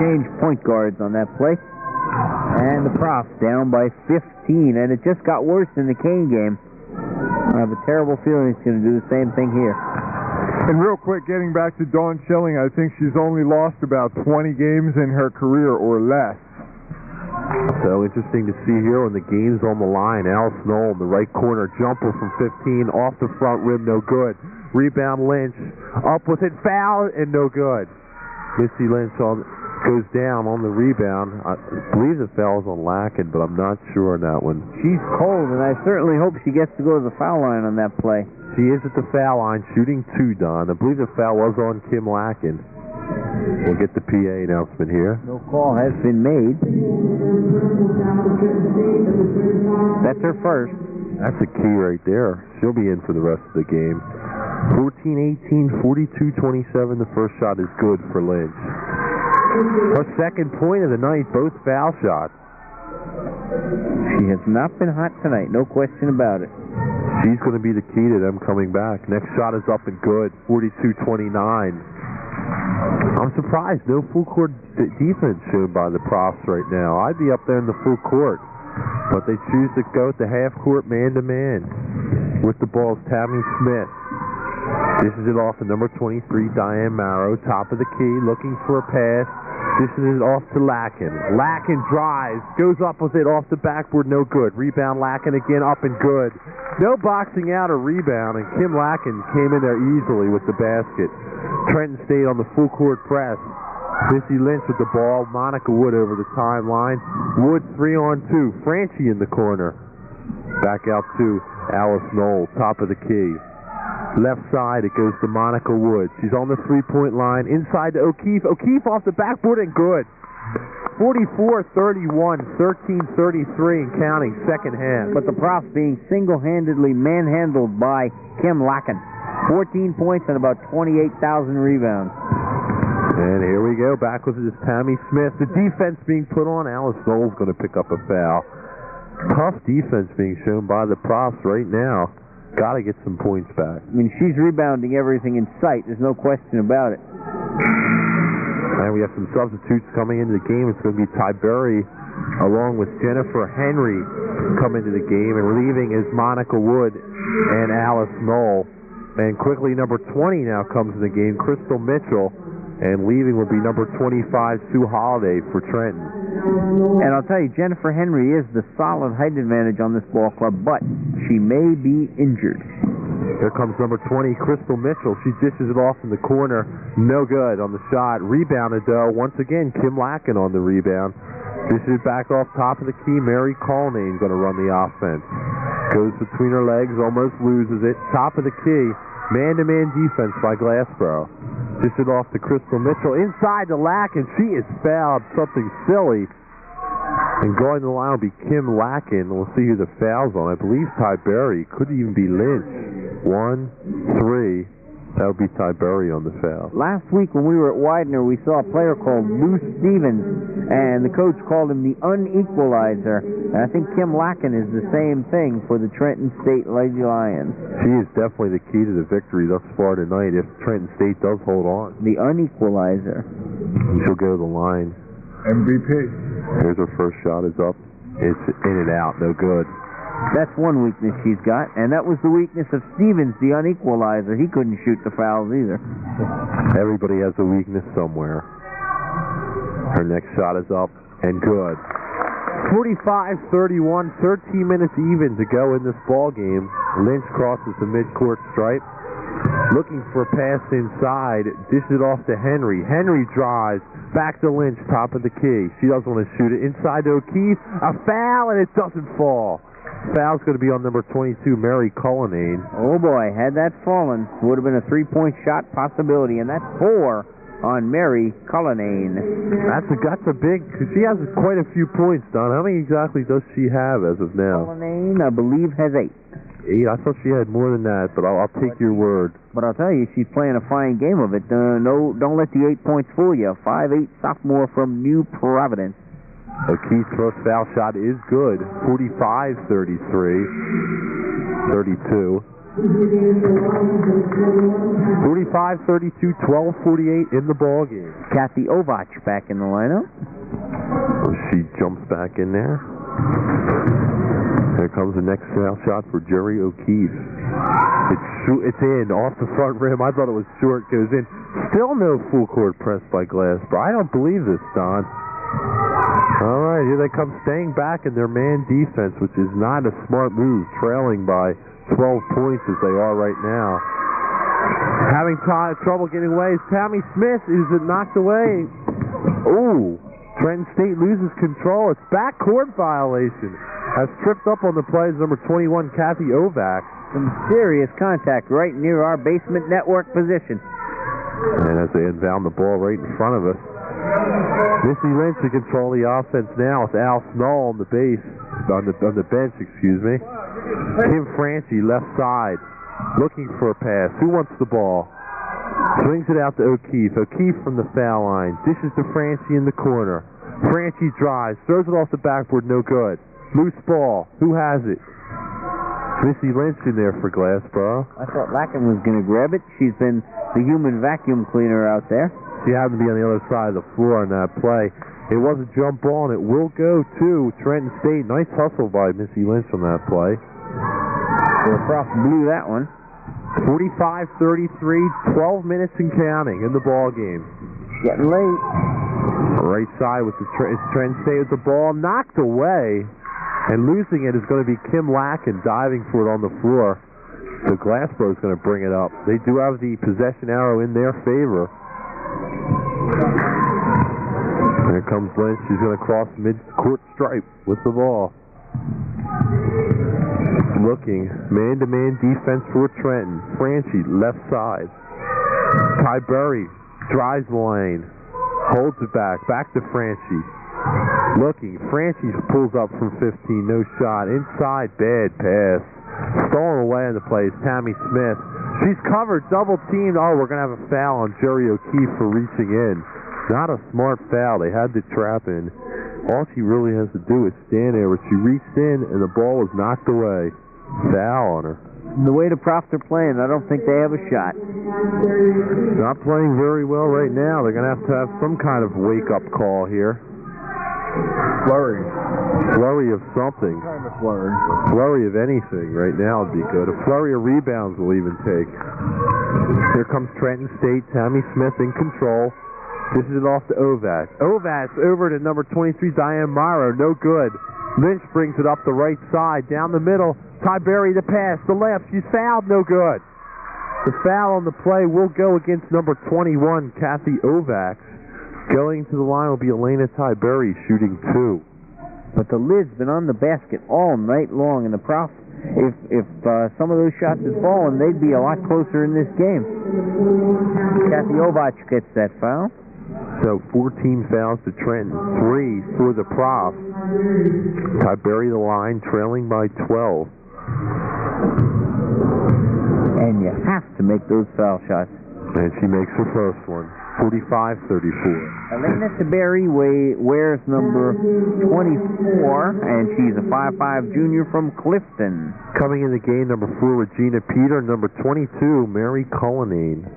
Change point guards on that play. And the Profs down by 15. And it just got worse in the Kane game. I have a terrible feeling he's going to do the same thing here. And real quick, getting back to Dawn Schilling, I think she's only lost about 20 games in her career or less. So interesting to see here when the game's on the line. Alice Knoll in the right corner. Jumper from 15. Off the front rim, no good. Rebound Lynch. Up with it. Foul and no good. Missy Lynch goes down on the rebound. I believe the foul's on Lacken, but I'm not sure on that one. She's cold, and I certainly hope she gets to go to the foul line on that play. She is at the foul line, shooting 2, Don. I believe the foul was on Kim Lacken. We'll get the PA announcement here. No call has been made. That's her first. That's a key right there. She'll be in for the rest of the game. 14-18, 42-27. The first shot is good for Lynch. Her second point of the night, both foul shots. She has not been hot tonight, no question about it. She's going to be the key to them coming back. Next shot is up and good, 42-29. I'm surprised, no full court defense shown by the Profs right now. I'd be up there in the full court, but they choose to go at the half court man-to-man. With the ball is Tammy Smith. This is it off to number 23, Diane Marrow, top of the key, looking for a pass. This is it off to Lacken. Lacken drives, goes up with it off the backboard, no good. Rebound Lacken again, up and good. No boxing out or rebound, and Kim Lacken came in there easily with the basket. Trenton State on the full court press. Missy Lynch with the ball. Monica Wood over the timeline. Wood 3-on-2. Franchi in the corner. Back out to Alice Knoll, top of the key. Left side, it goes to Monica Wood. She's on the three-point line. Inside to O'Keefe. O'Keefe off the backboard and good. 44-31, 13-33 and counting, second half. But the Profs being single-handedly manhandled by Kim Lacken. 14 points and about 28,000 rebounds. And here we go. Back with this Tammy Smith. The defense being put on. Alice Knoll's going to pick up a foul. Tough defense being shown by the Profs right now. Got to get some points back. I mean, she's rebounding everything in sight. There's no question about it. And we have some substitutes coming into the game. It's going to be Ty Berry along with Jennifer Henry come into the game. And leaving is Monica Wood and Alice Knoll. And quickly, number 20 now comes in the game, Crystal Mitchell. And leaving will be number 25, Sue Holliday for Trenton. And I'll tell you, Jennifer Henry is the solid height advantage on this ball club, but she may be injured. Here comes number 20, Crystal Mitchell. She dishes it off in the corner. No good on the shot. Rebounded, though. Once again, Kim Lacken on the rebound. Dishes it back off top of the key. Mary Cullinane going to run the offense. Goes between her legs, almost loses it. Top of the key. Man-to-man defense by Glassboro. Dish it off to Crystal Mitchell. Inside to Lacken. She is fouled. Something silly. And going to the line will be Kim Lacken. We'll see who the foul's on. I believe Ty Berry. Could even be Lynch. 1, 3. That would be Ty Berry on the foul. Last week when we were at Widener, we saw a player called Lou Stevens, and the coach called him the unequalizer. And I think Kim Lacken is the same thing for the Trenton State Lady Lions. She is definitely the key to the victory thus far tonight if Trenton State does hold on. The unequalizer. And she'll go to the line. MVP. Here's her first shot, is up. It's in and out, no good. That's one weakness she's got, and that was the weakness of Stevens, the unequalizer. He couldn't shoot the fouls either. Everybody has a weakness somewhere. Her next shot is up and good. 45-31, 13 minutes even to go in this ball game. Lynch crosses the midcourt stripe, looking for a pass inside, dishes it off to Henry. Henry drives, back to Lynch, top of the key. She doesn't want to shoot it. Inside to O'Keefe, a foul, and it doesn't fall. Foul's going to be on number 22, Mary Cullinane. Oh boy, had that fallen, would have been a three-point shot possibility, and that's 4 on Mary Cullinane. That's a big, because she has quite a few points, Don. How many exactly does she have as of now? Cullinane, I believe, has 8. 8? I thought she had more than that, but I'll take your word. But I'll tell you, she's playing a fine game of it. Don't let the 8 points fool you. 5'8" sophomore from New Providence. O'Keefe's first foul shot is good. 45-33. 32. 45-32, 12:48 in the ball game. Kathy Ovach back in the lineup. She jumps back in there. Here comes the next foul shot for Jerry O'Keefe. It's in, off the front rim. I thought it was short, goes in. Still no full court press by Glassboro. I don't believe this, Don. All right, here they come, staying back in their man defense, which is not a smart move, trailing by 12 points as they are right now. Having trouble getting away is Tammy Smith. Is it knocked away? Ooh, Trenton State loses control. It's backcourt violation. Has tripped up on the play is number 21, Kathy Ovach. Some serious contact right near our basement network position. And as they inbound the ball right in front of us, Missy Lynch to control the offense now with Al Snow on the bench, excuse me. Kim Franchi, left side, looking for a pass. Who wants the ball? Swings it out to O'Keefe. O'Keefe from the foul line. Dishes to Franchi in the corner. Franchi drives, throws it off the backboard, no good. Loose ball. Who has it? Missy Lynch in there for Glassboro. I thought Lacken was going to grab it. She's been the human vacuum cleaner out there. She happened to be on the other side of the floor on that play. It was a jump ball, and it will go to Trenton State. Nice hustle by Missy Lynch on that play. The prof blew that one. 45-33, 12 minutes and counting in the ball game. Getting late. Right side with the Trenton State with the ball knocked away, and losing it is going to be Kim Lacken diving for it on the floor. So Glassboro is going to bring it up. They do have the possession arrow in their favor. Here comes Lynch. She's going to cross mid-court stripe with the ball. Looking, man-to-man defense for Trenton. Franchi, left side. Ty Berry drives the lane. Holds it back to Franchi. Looking, Franchi pulls up from 15, no shot. Inside, bad pass. Stolen away on the play is Tammy Smith. She's covered, double teamed. Oh, we're going to have a foul on Jerry O'Keefe for reaching in. Not a smart foul. They had the trap in. All she really has to do is stand there, but she reached in and the ball was knocked away. Foul on her. The way the Profs are playing, I don't think they have a shot. Not playing very well right now. They're going to have some kind of wake-up call here. Flurry. Flurry of something. What kind of flurry? Flurry of anything right now would be good. A flurry of rebounds will even take. Here comes Trenton State. Tammy Smith in control. This is it off to Ovach. Ovach over to number 23, Diane Morrow. No good. Lynch brings it up the right side. Down the middle. Ty Berry the pass. The left. She's fouled. No good. The foul on the play will go against number 21, Kathy Ovach. Going to the line will be Elena Ty Berry shooting 2. But the lid's been on the basket all night long, and the Profs, if some of those shots had fallen, they'd be a lot closer in this game. Kathy Ovach gets that foul. So 14 fouls to Trenton, 3 for the Profs. Ty Berry the line, trailing by 12. And you have to make those foul shots. And she makes her first one. 45-34. Elena Tiberi wears number 24, and she's a 5'5" junior from Clifton. Coming in the game, number 4, Regina Peter. Number 22, Mary Cullinane.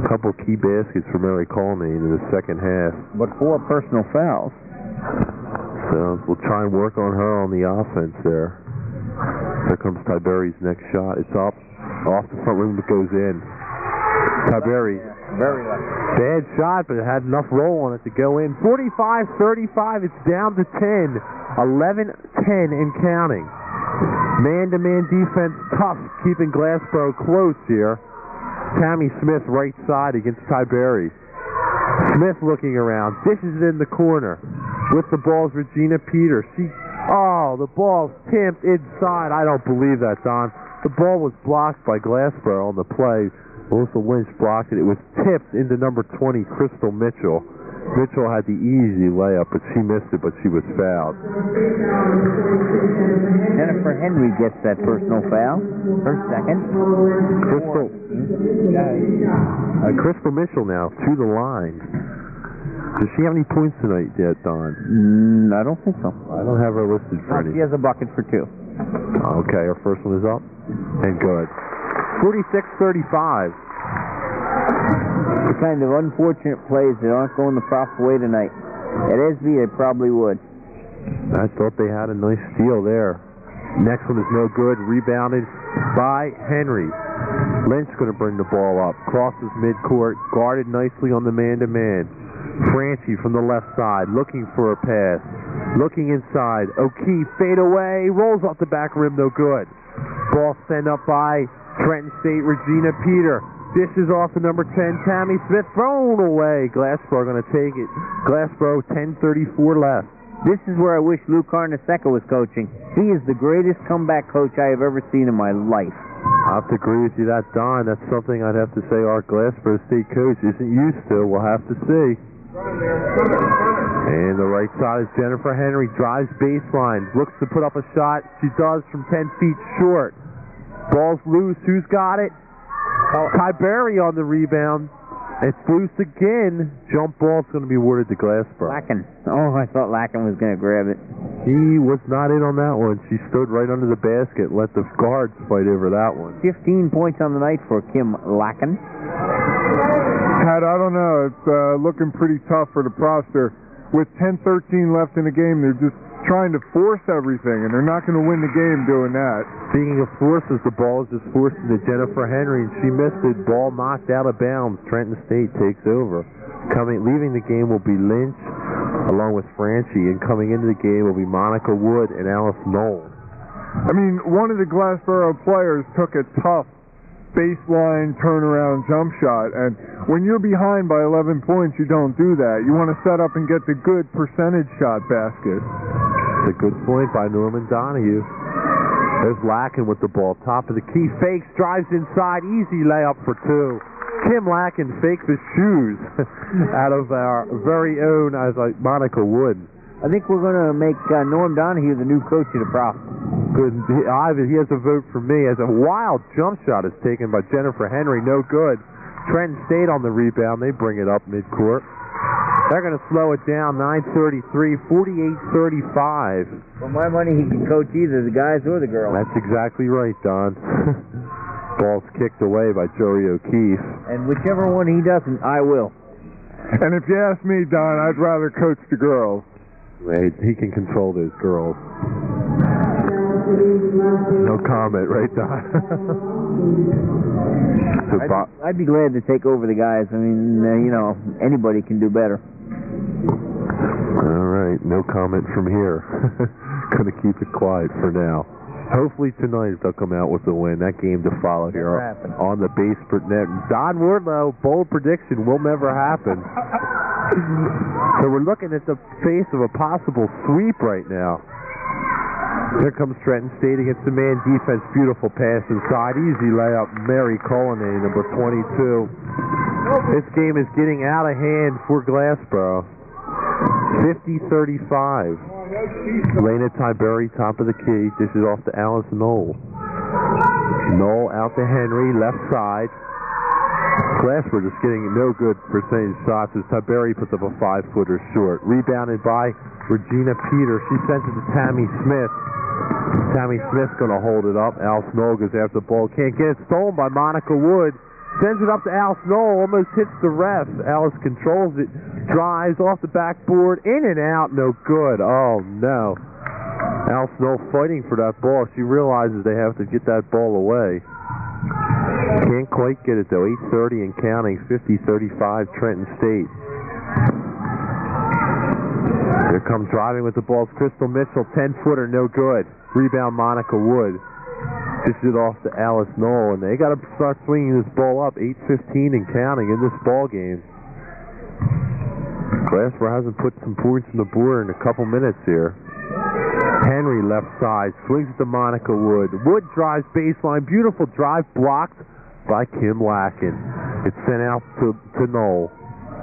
A couple key baskets for Mary Cullinane in the second half. But 4 personal fouls. So we'll try and work on her on the offense there. Here comes Tiberi's next shot. It's up. Off the front rim, it goes in. Tiberi. Very lucky. Bad shot, but it had enough roll on it to go in. 45-35, it's down to 10. 11-10 and counting. Man-to-man defense, tough, keeping Glassboro close here. Tammy Smith right side against Tiberi. Smith looking around, dishes it in the corner. With the ball's Regina Peter. The ball's tipped inside. I don't believe that, Don. The ball was blocked by Glassboro on the play. Melissa Lynch blocked it. It was tipped into number 20, Crystal Mitchell. Mitchell had the easy layup, but she missed it, but she was fouled. Jennifer Henry gets that personal foul. Her second. Crystal Mitchell now to the line. Does she have any points tonight yet, I Don? don't think so. I don't have her listed for any. She has a bucket for 2. Okay, her first one is up. And good. 46-35. The kind of unfortunate plays that aren't going the proper way tonight. At SB, they probably would. I thought they had a nice steal there. Next one is no good. Rebounded by Henry. Lynch going to bring the ball up. Crosses midcourt. Guarded nicely on the man-to-man. Franchi from the left side looking for a pass. Looking inside. O'Keefe fade away. Rolls off the back rim. No good. Ball sent up by Trenton State, Regina Peter. Dishes off to number 10, Tammy Smith. Thrown away. Glassboro going to take it. Glassboro, 10:34 left. This is where I wish Lou Carnesecca was coaching. He is the greatest comeback coach I have ever seen in my life. I have to agree with you that, Don. That's something I'd have to say our Glassboro State coach isn't used to. We'll have to see. And the right side is Jennifer Henry. Drives baseline. Looks to put up a shot. She does from 10 feet short. Ball's loose. Who's got it? Tiberi on the rebound. It's loose again. Jump ball's going to be awarded to Glassboro. Lacken. Oh, I thought Lacken was going to grab it. He was not in on that one. She stood right under the basket and let the guards fight over that one. 15 points on the night for Kim Lacken. Pat, I don't know. It's looking pretty tough for the Prosser. With 10-13 left in the game, they're just trying to force everything, and they're not going to win the game doing that. Speaking of forces, the ball is just forced into Jennifer Henry, and she missed it. Ball knocked out of bounds. Trenton State takes over. Leaving the game will be Lynch, along with Franchi, and coming into the game will be Monica Wood and Alice Knoll. I mean, one of the Glassboro players took a tough baseline turnaround jump shot, and when you're behind by 11 points, you don't do that. You want to set up and get the good percentage shot basket. It's a good point by Norman Donahue. There's Lacken with the ball. Top of the key. Fakes. Drives inside. Easy layup for 2. Kim Lacken fakes his shoes out of our very own Monica Wood. I think we're going to make Norm Donahue the new coach of the Prof. Good. He has a vote for me. As a wild jump shot is taken by Jennifer Henry. No good. Trenton State on the rebound. They bring it up midcourt. They're going to slow it down. 9:33, 48-35. For my money, he can coach either the guys or the girls. That's exactly right, Don. Ball's kicked away by Joey O'Keefe. And whichever one he doesn't, I will. And if you ask me, Don, I'd rather coach the girls. He can control those girls. No comment, right, Don? I'd be glad to take over the guys. I mean, anybody can do better. All right, no comment from here. Gonna keep it quiet for now. Hopefully tonight they'll come out with a win. That game to follow here on the basement net. Don Wardow, bold prediction, will never happen. So we're looking at the face of a possible sweep right now. Here comes Trenton State against the man defense. Beautiful pass inside. Easy layup. Mary Cullinane, number 22. This game is getting out of hand for Glassboro. 50-35. Lena Tiberi, top of the key. This is off to Alice Knoll. Knoll out to Henry, left side. Glassboro just getting no good percentage shots as Tiberi puts up a 5-footer short. Rebounded by Regina Peter. She sends it to Tammy Smith. Tammy Smith's going to hold it up. Alice Knoll goes after the ball. Can't get it. Stolen by Monica Wood. Sends it up to Alice Knoll. Almost hits the ref. Alice controls it. Drives off the backboard. In and out. No good. Oh, no. Alice Knoll fighting for that ball. She realizes they have to get that ball away. Can't quite get it, though. 8:30 and counting. 50-35 Trenton State. Here comes driving with the ball. Crystal Mitchell. 10-footer. No good. Rebound Monica Wood. Dishes it off to Alice Knoll, and they got to start swinging this ball up. 8:15 and counting in this ball game. Glassboro hasn't put some points on the board in a couple minutes here. Henry left side, swings it to Monica Wood. Wood drives baseline, beautiful drive, blocked by Kim Lacken. It's sent out to Knoll.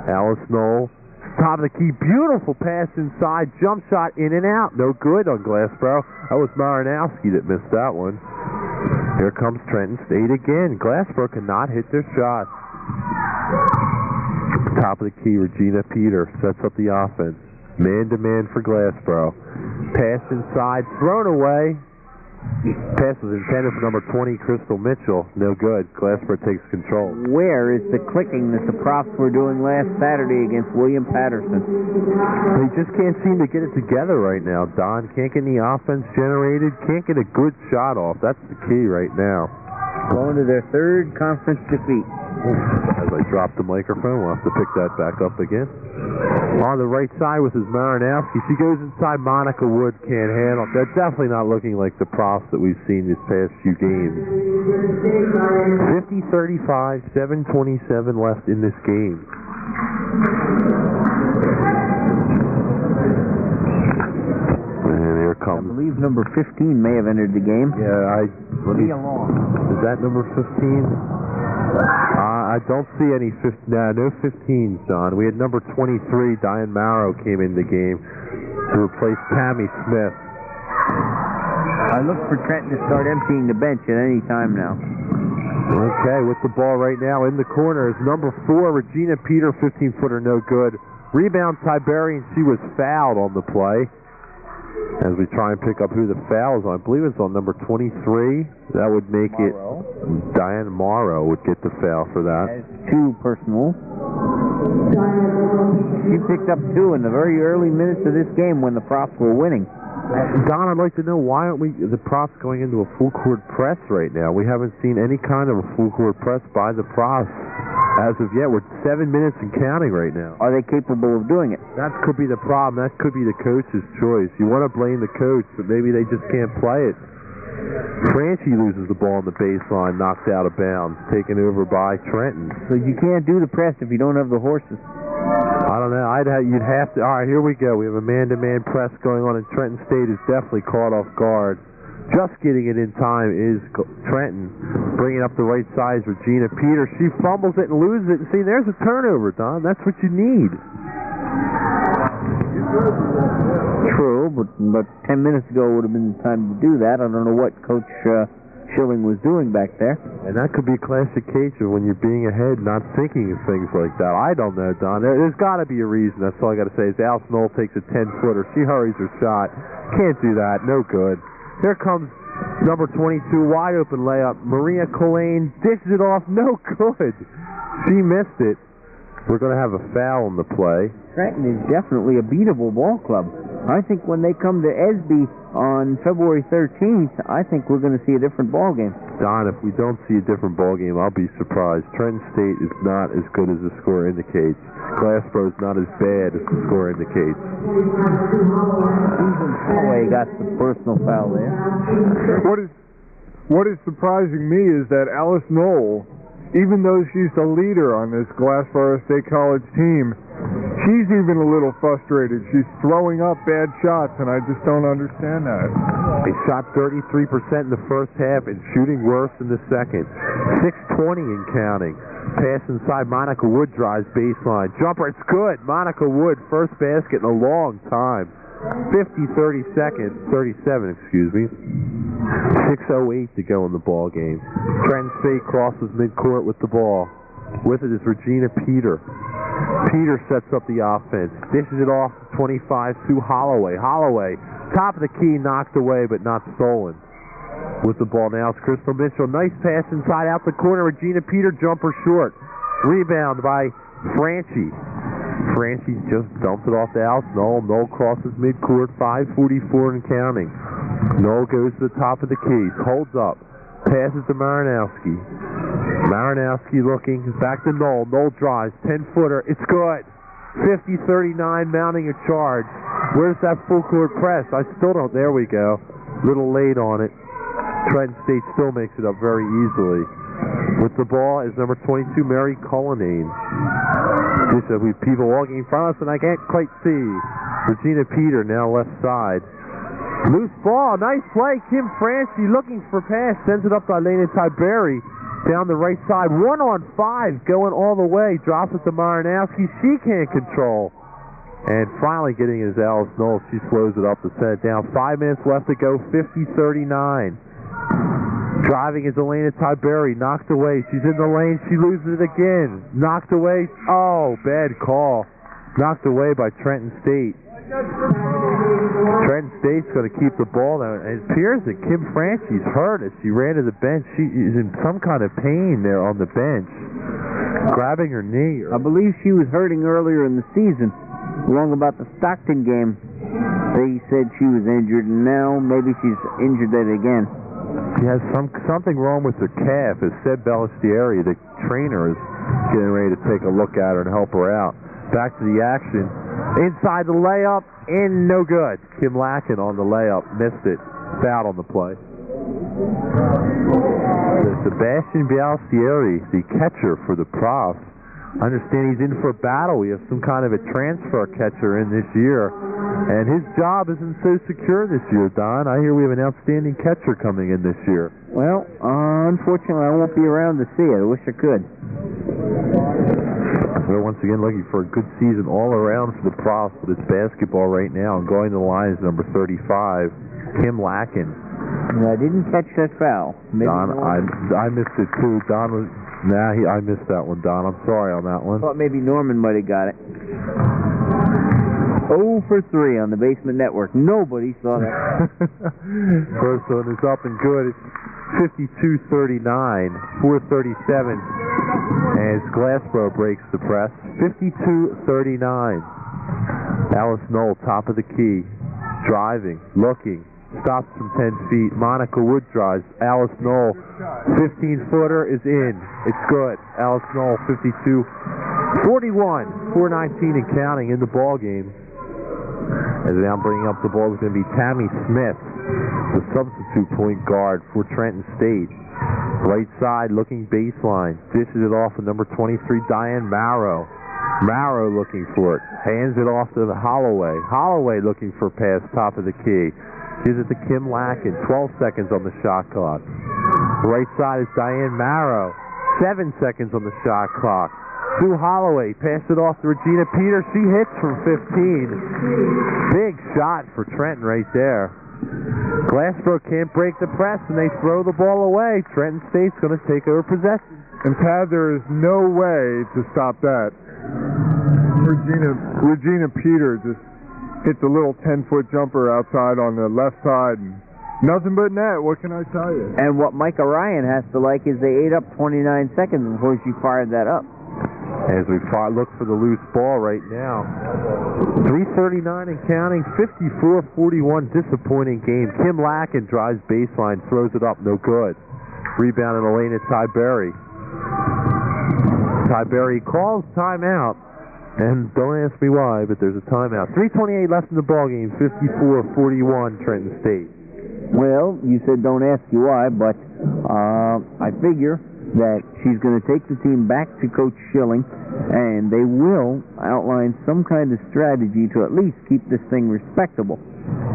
Alice Knoll, top of the key, beautiful pass inside, jump shot in and out, no good on Glassboro. That was Marinowski that missed that one. Here comes Trenton State again. Glassboro cannot hit their shot. Top of the key, Regina Peter sets up the offense. Man-to-man for Glassboro. Pass inside, thrown away. Pass was intended for number 20, Crystal Mitchell. No good. Glassboro takes control. Where is the clicking that the Profs were doing last Saturday against William Patterson? They just can't seem to get it together right now, Don. Can't get any offense generated. Can't get a good shot off. That's the key right now. Going to their third conference defeat. As I drop the microphone, we'll have to pick that back up again. On the right side with his Marinowski. She goes inside. Monica Wood can't handle it. They're definitely not looking like the Profs that we've seen these past few games. 50-35, 7:27 left in this game. And here comes. I believe number 15 may have entered the game. Yeah, Let me along. Is that number 15? I don't see any 15. No 15s, John. We had number 23, Diane Morrow, came in the game to replace Tammy Smith. I look for Trenton to start emptying the bench at any time now. Okay, with the ball right now in the corner is number 4, Regina Peter, 15-footer, no good. Rebound Tiberian. She was fouled on the play. As we try and pick up who the foul is on, I believe it's on number 23. That would make Morrow. it Diane Morrow would get the foul for that. That's 2 personal. She picked up 2 in the very early minutes of this game when the Profs were winning. Don, I'd like to know, why aren't the Profs going into a full court press right now? We haven't seen any kind of a full court press by the Profs as of yet. We're 7 minutes and counting right now. Are they capable of doing it? That could be the problem. That could be the coach's choice. You want to blame the coach, but maybe they just can't play it. Franchi loses the ball on the baseline, knocked out of bounds, taken over by Trenton. So you can't do the press if you don't have the horses. I don't know. You'd have to. All right, here we go. We have a man-to-man press going on, and Trenton State is definitely caught off guard. Just getting it in time is Trenton. Bringing up the right side is Regina Peter. She fumbles it and loses it. And see, there's a turnover, Don. That's what you need. True, but 10 minutes ago would have been the time to do that. I don't know what Coach Schilling was doing back there. And that could be a classic case of when you're being ahead, not thinking of things like that. I don't know, Don. There's got to be a reason. That's all I got to say is Alice Knoll takes a 10-footer. She hurries her shot. Can't do that. No good. Here comes number 22, wide open layup. Maria Colleen dishes it off. No good. She missed it. We're going to have a foul on the play. Trenton is definitely a beatable ball club. I think when they come to Esby on February 13th, I think we're going to see a different ball game. Don, if we don't see a different ball game, I'll be surprised. Trenton State is not as good as the score indicates. Glassboro is not as bad as the score indicates. Susan Holloway got the personal foul there. What is surprising me is that Alice Knoll, even though she's the leader on this Glassboro State College team, she's even a little frustrated. She's throwing up bad shots, and I just don't understand that. They shot 33% in the first half and shooting worse in the second. 6:20 and counting. Pass inside. Monica Wood drives baseline. Jumper, it's good. Monica Wood, first basket in a long time. 37, excuse me. 6:08 to go in the ball game. Trenton State crosses midcourt with the ball. With it is Regina Peter. Peter sets up the offense. Dishes it off 25 to Holloway. Holloway, top of the key, knocked away but not stolen. With the ball now, it's Crystal Mitchell. Nice pass inside out the corner. Regina Peter, jumper short. Rebound by Franchi. Franchi just dumped it off the house. Knoll crosses midcourt, 5:44 and counting. Knoll goes to the top of the key, holds up, passes to Marinowski. Marinowski looking, back to Knoll. Knoll drives, 10-footer. It's good. 50-39, mounting a charge. Where's that full court press? I still don't. There we go. Little late on it. Trenton State still makes it up very easily. With the ball is number 22, Mary Cullinane. Just we have people walking in front of us, and I can't quite see. Regina Peter now left side. Loose ball, nice play. Kim Franchi looking for pass, sends it up to Elena Tiberi down the right side. 1-on-5 going all the way. Drops it to Marinowski. She can't control. And finally getting it is Alice Knoll. She slows it up to set it down. 5 minutes left to go, 50-39. Driving is Elena Tiberi, knocked away. She's in the lane. She loses it again. Knocked away. Oh, bad call. Knocked away by Trenton State. Trenton State's going to keep the ball now. And it appears that Kim Franchi's hurt as she ran to the bench. She is in some kind of pain there on the bench, grabbing her knee. I believe she was hurting earlier in the season. Along about the Stockton game, they said she was injured, and now maybe she's injured it again. She has something wrong with her calf, as Seb Balistieri, the trainer, is getting ready to take a look at her and help her out. Back to the action. Inside the layup, in, no good. Kim Lacken on the layup, missed it. Foul on the play. Sebastian Balistieri, the catcher for the Profs. I understand he's in for a battle. We have some kind of a transfer catcher in this year, and his job isn't so secure this year, Don. I hear we have an outstanding catcher coming in this year. Well, unfortunately, I won't be around to see it. I wish I could. We're once again looking for a good season all around for the Profs, but it's basketball right now. And going to the line is number 35, Kim Lacken. I didn't catch that foul. Maybe Don, I missed it too. Don was... I missed that one, Don. I'm sorry on that one. I thought maybe Norman might have got it. 0 for 3 on the Basement Network. Nobody saw that. First one is up and good. It's 52-39, 4:37 as Glassboro breaks the press. 52-39. Alice Knoll, top of the key, driving, looking. Stops from 10 feet. Monica Wood drives. Alice Knoll, 15-footer is in. It's good. Alice Knoll, 52-41, 4:19 and counting in the ball game. As now bringing up the ball is going to be Tammy Smith, the substitute point guard for Trenton State. Right side, looking baseline. Dishes it off to number 23, Diane Marrow. Marrow looking for it. Hands it off to Holloway. Holloway looking for a pass, top of the key. Gives it to Kim Lacken. 12 seconds on the shot clock. Right side is Diane Marrow. 7 seconds on the shot clock. To Holloway. Pass it off to Regina Peter. She hits from 15. Big shot for Trenton right there. Glassboro can't break the press, and they throw the ball away. Trenton State's going to take over possession. And Tad, there is no way to stop that. Regina Peter just hits a little 10-foot jumper outside on the left side. And nothing but net, what can I tell you? And what Micah Ryan has to like is they ate up 29 seconds before she fired that up. As we look for the loose ball right now. 3:39 and counting, 54-41, disappointing game. Kim Lacken drives baseline, throws it up, no good. Rebound and Elena Tiberi. Tiberi calls timeout. And don't ask me why, but there's a timeout. 3:28 left in the ballgame, 54-41, Trenton State. Well, you said don't ask you why, but I figure that she's going to take the team back to Coach Schilling, and they will outline some kind of strategy to at least keep this thing respectable.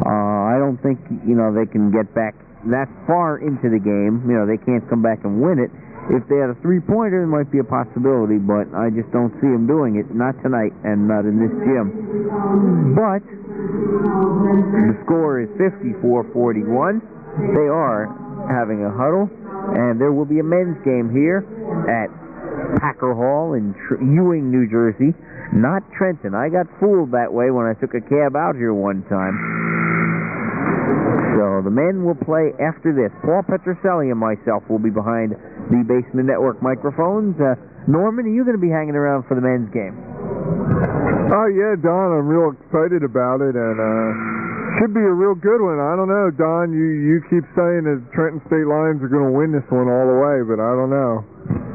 I don't think, they can get back that far into the game. They can't come back and win it. If they had a three-pointer, it might be a possibility, but I just don't see them doing it. Not tonight, and not in this gym. But the score is 54-41. They are having a huddle, and there will be a men's game here at Packer Hall in Ewing, New Jersey, not Trenton. I got fooled that way when I took a cab out here one time. So the men will play after this. Paul Petroselli and myself will be behind the Basement Network microphones. Norman, are you going to be hanging around for the men's game? Oh, yeah, Don, I'm real excited about it, and should be a real good one. I don't know, Don, you keep saying that Trenton State Lions are going to win this one all the way, but I don't know.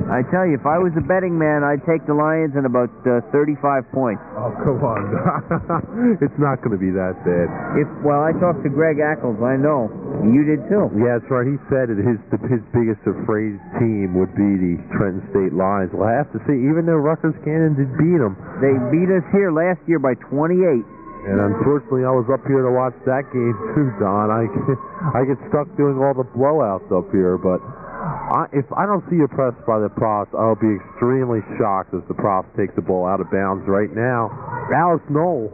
I tell you, if I was a betting man, I'd take the Lions in about 35 points. Oh, come on. It's not going to be that bad. Well, I talked to Greg Ackles. I know. You did, too. Yeah, that's right. He said that his biggest afraid team would be the Trenton State Lions. Well, I have to say, even though Rutgers Cannon did beat them. They beat us here last year by 28. And unfortunately, I was up here to watch that game, too, Don. I get stuck doing all the blowouts up here, but if I don't see you pressed by the props, I'll be extremely shocked as the props take the ball out of bounds right now. Alice Knoll,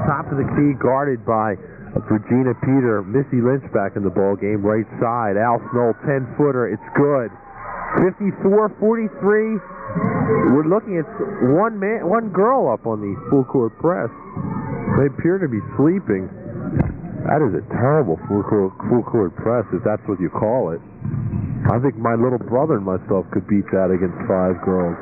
top of the key, guarded by Regina Peter. Missy Lynch back in the ball game, right side. Alice Knoll, 10-footer, it's good. 54-43. We're looking at one girl up on the full court press. They appear to be sleeping. That is a terrible full court press, if that's what you call it. I think my little brother and myself could beat that against 5 girls.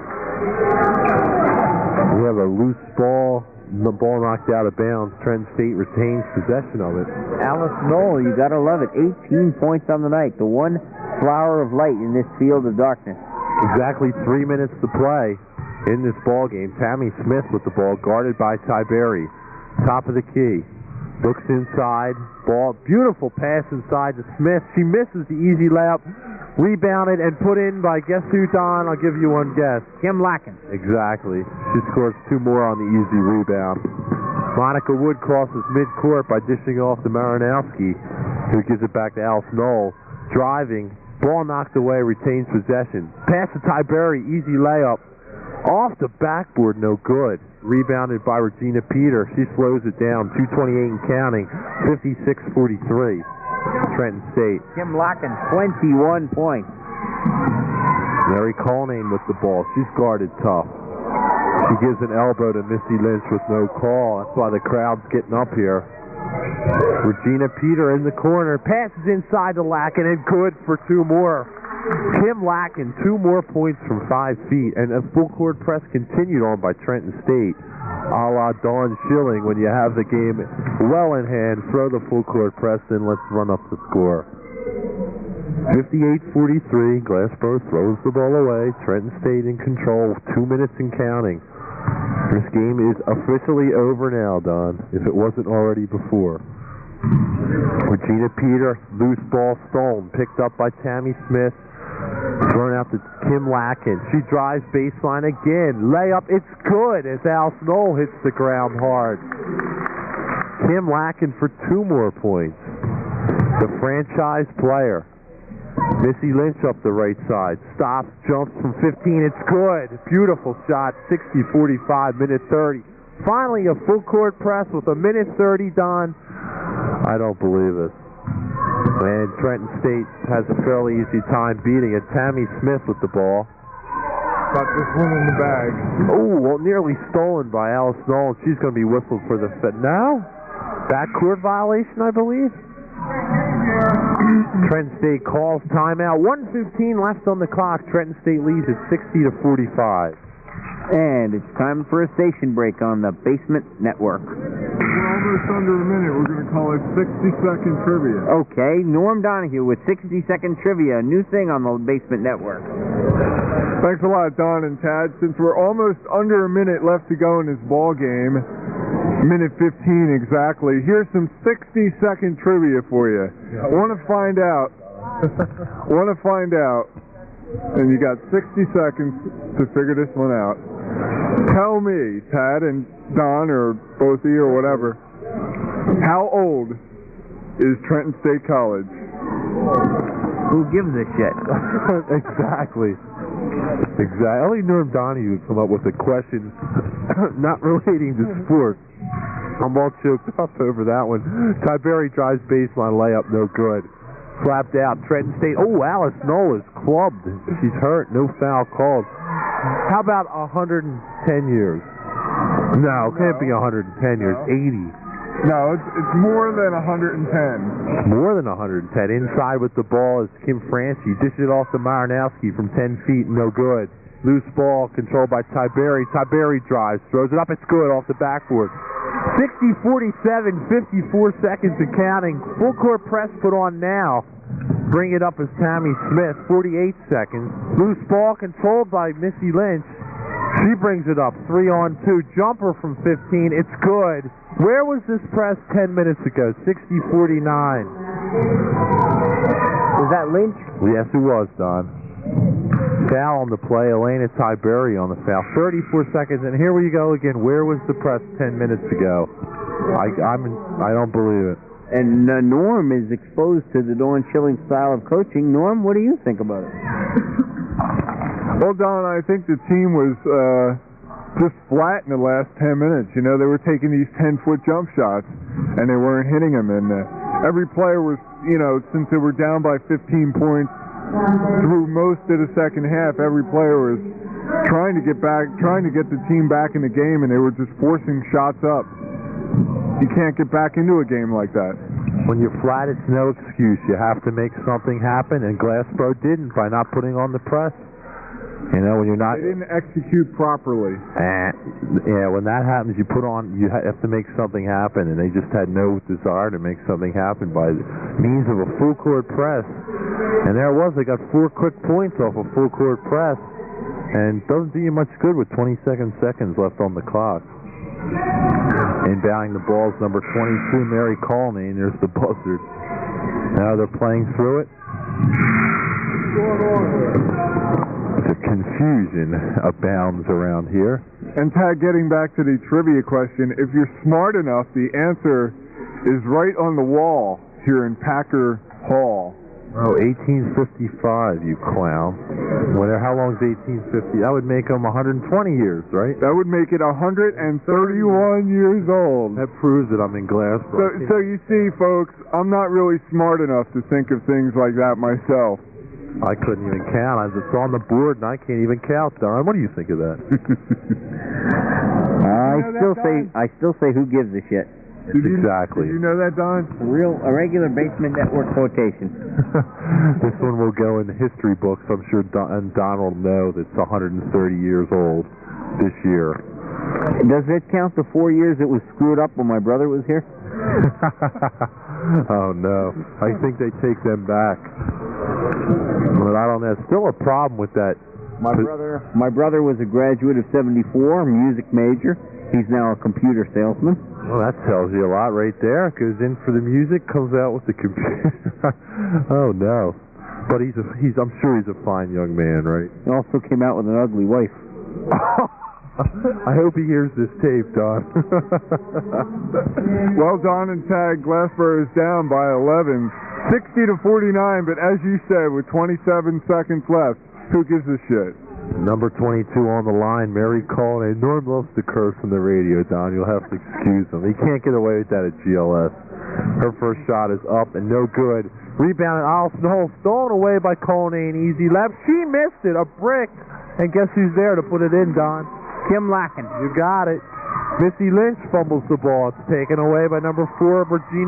We have a loose ball, the ball knocked out of bounds. Trenton State retains possession of it. Alice Knoll, you got to love it. 18 points on the night. The one flower of light in this field of darkness. Exactly 3 minutes to play in this ball game. Tammy Smith with the ball, guarded by Tiberi. Top of the key. Looks inside. Ball. Beautiful pass inside to Smith. She misses the easy layup. Rebounded and put in by, guess who, Don? I'll give you one guess. Kim Lacken. Exactly. She scores 2 more on the easy rebound. Monica Wood crosses midcourt by dishing off to Marinowski, who gives it back to Alice Knoll. Driving. Ball knocked away. Retains possession. Pass to Tiberi. Easy layup. Off the backboard. No good. Rebounded by Regina Peter. She slows it down. 2:28 and counting. 56-43. Trenton State. Kim Lacken, 21 points. Mary Colnane with the ball. She's guarded tough. She gives an elbow to Missy Lynch with no call. That's why the crowd's getting up here. Regina Peter in the corner. Passes inside to Lacken and good for 2 more. Kim Lacken, 2 more points from 5 feet. And a full court press continued on by Trenton State. A la Dawn Schilling, when you have the game well in hand, throw the full court press in, let's run up the score. 58-43, Glassboro throws the ball away. Trenton State in control, 2 minutes and counting. This game is officially over now, Don, if it wasn't already before. Regina Peter, loose ball stolen, picked up by Tammy Smith. Thrown out to Kim Lacken. She drives baseline again. Layup, it's good as Alice Knoll hits the ground hard. Kim Lacken for 2 more points. The franchise player. Missy Lynch up the right side. Stops, jumps from 15. It's good. Beautiful shot. 60-45, minute 30. Finally a full court press with a minute 30 done. I don't believe it. And Trenton State has a fairly easy time beating it. Tammy Smith with the ball. Got this one in the bag. Oh, well, nearly stolen by Alice Knoll. She's going to be whistled for the now. Backcourt violation, I believe. Trenton State calls timeout. 1:15 left on the clock. Trenton State leads at 60-45. And it's time for a station break on the Basement Network. We're almost under a minute. We're going to call it 60-second trivia. Okay, Norm Donahue with 60-second trivia, a new thing on the Basement Network. Thanks a lot, Don and Tad. Since we're almost under a minute left to go in this ball game, minute 15 exactly, here's some 60-second trivia for you. Want to find out, and you got 60 seconds to figure this one out. Tell me, Tad and Don, or both of you, or whatever, how old is Trenton State College? Who gives a shit? Exactly. Only Norm Donahue would come up with a question not relating to sports. I'm all choked up over that one. Tiberi drives baseline layup, no good. slapped out. Trenton State. Oh, Alice Nola's clubbed. She's hurt. No foul called. How about 110 years? No, it can't be 110 years. 80. No, it's more than 110. More than 110. Inside with the ball is Kim Francie. Dishes it off to Marinowski from 10 feet. No good. Loose ball controlled by Tiberi. Tiberi drives. Throws it up. It's good off the backboard. 60-47, 54 seconds and counting. Full court press put on now. Bring it up as Tammy Smith, 48 seconds. Loose ball controlled by Missy Lynch. She brings it up, 3-on-2. Jumper from 15, it's good. Where was this press 10 minutes ago? 60-49. Was that Lynch? Yes, it was, Don. Foul on the play, Elena Tiberi on the foul. 34 seconds, and here we go again. Where was the press 10 minutes ago? I don't believe it. And Norm is exposed to the Dawn Schilling style of coaching. Norm, what do you think about it? Well, Don, I think the team was just flat in the last 10 minutes. You know, they were taking these 10-foot jump shots, and they weren't hitting them. And every player was, you know, since they were down by 15 points through most of the second half, every player was trying to get the team back in the game, and they were just forcing shots up. You can't get back into a game like that. When you're flat, it's no excuse. You have to make something happen, and Glassboro didn't by not putting on the press. You know, when you're not... They didn't execute properly. Yeah, when that happens, you have to make something happen, and they just had no desire to make something happen by means of a full court press. And there it was. They got 4 quick points off a full court press, and doesn't do you much good with 27 seconds left on the clock. Inbounding the ball is number 22, Mary Colney, and there's the buzzard. Now they're playing through it. The confusion abounds around here. And Tad, getting back to the trivia question, if you're smart enough, the answer is right on the wall here in Packer Hall. Oh, 1855, you clown. How long is 1850? That would make them 120 years, right? That would make it 131 years old. That proves that I'm in Glassboro. So you see, folks, I'm not really smart enough to think of things like that myself. I couldn't even count. It's on the board, and I can't even count, Don. What do you think of that? I still say who gives a shit. Exactly. Did you know that, Don? A regular Basement Network quotation. This one will go in the history books. I'm sure Don will know that it's 130 years old this year. Does it count the 4 years it was screwed up when my brother was here? Oh, no. I think they take them back. But I don't know. It's still a problem with that. My brother was a graduate of 74, music major. He's now a computer salesman. Well, that tells you a lot right there. Goes in for the music, comes out with the computer. Oh, no. But I'm sure he's a fine young man, right? He also came out with an ugly wife. I hope he hears this tape, Don. Well, Don and Tag, Glassboro is down by 11, 60-49, but as you said, with 27 seconds left, who gives a shit? Number 22 on the line, Mary Colney. Norm loves to curse on the radio, Don. You'll have to excuse him. He can't get away with that at GLS. Her first shot is up and no good. Rebounded off the hole, stolen away by Colney, an easy left. She missed it, a brick. And guess who's there to put it in, Don? Kim Lacken. You got it. Missy Lynch fumbles the ball. It's taken away by number 4, Virginia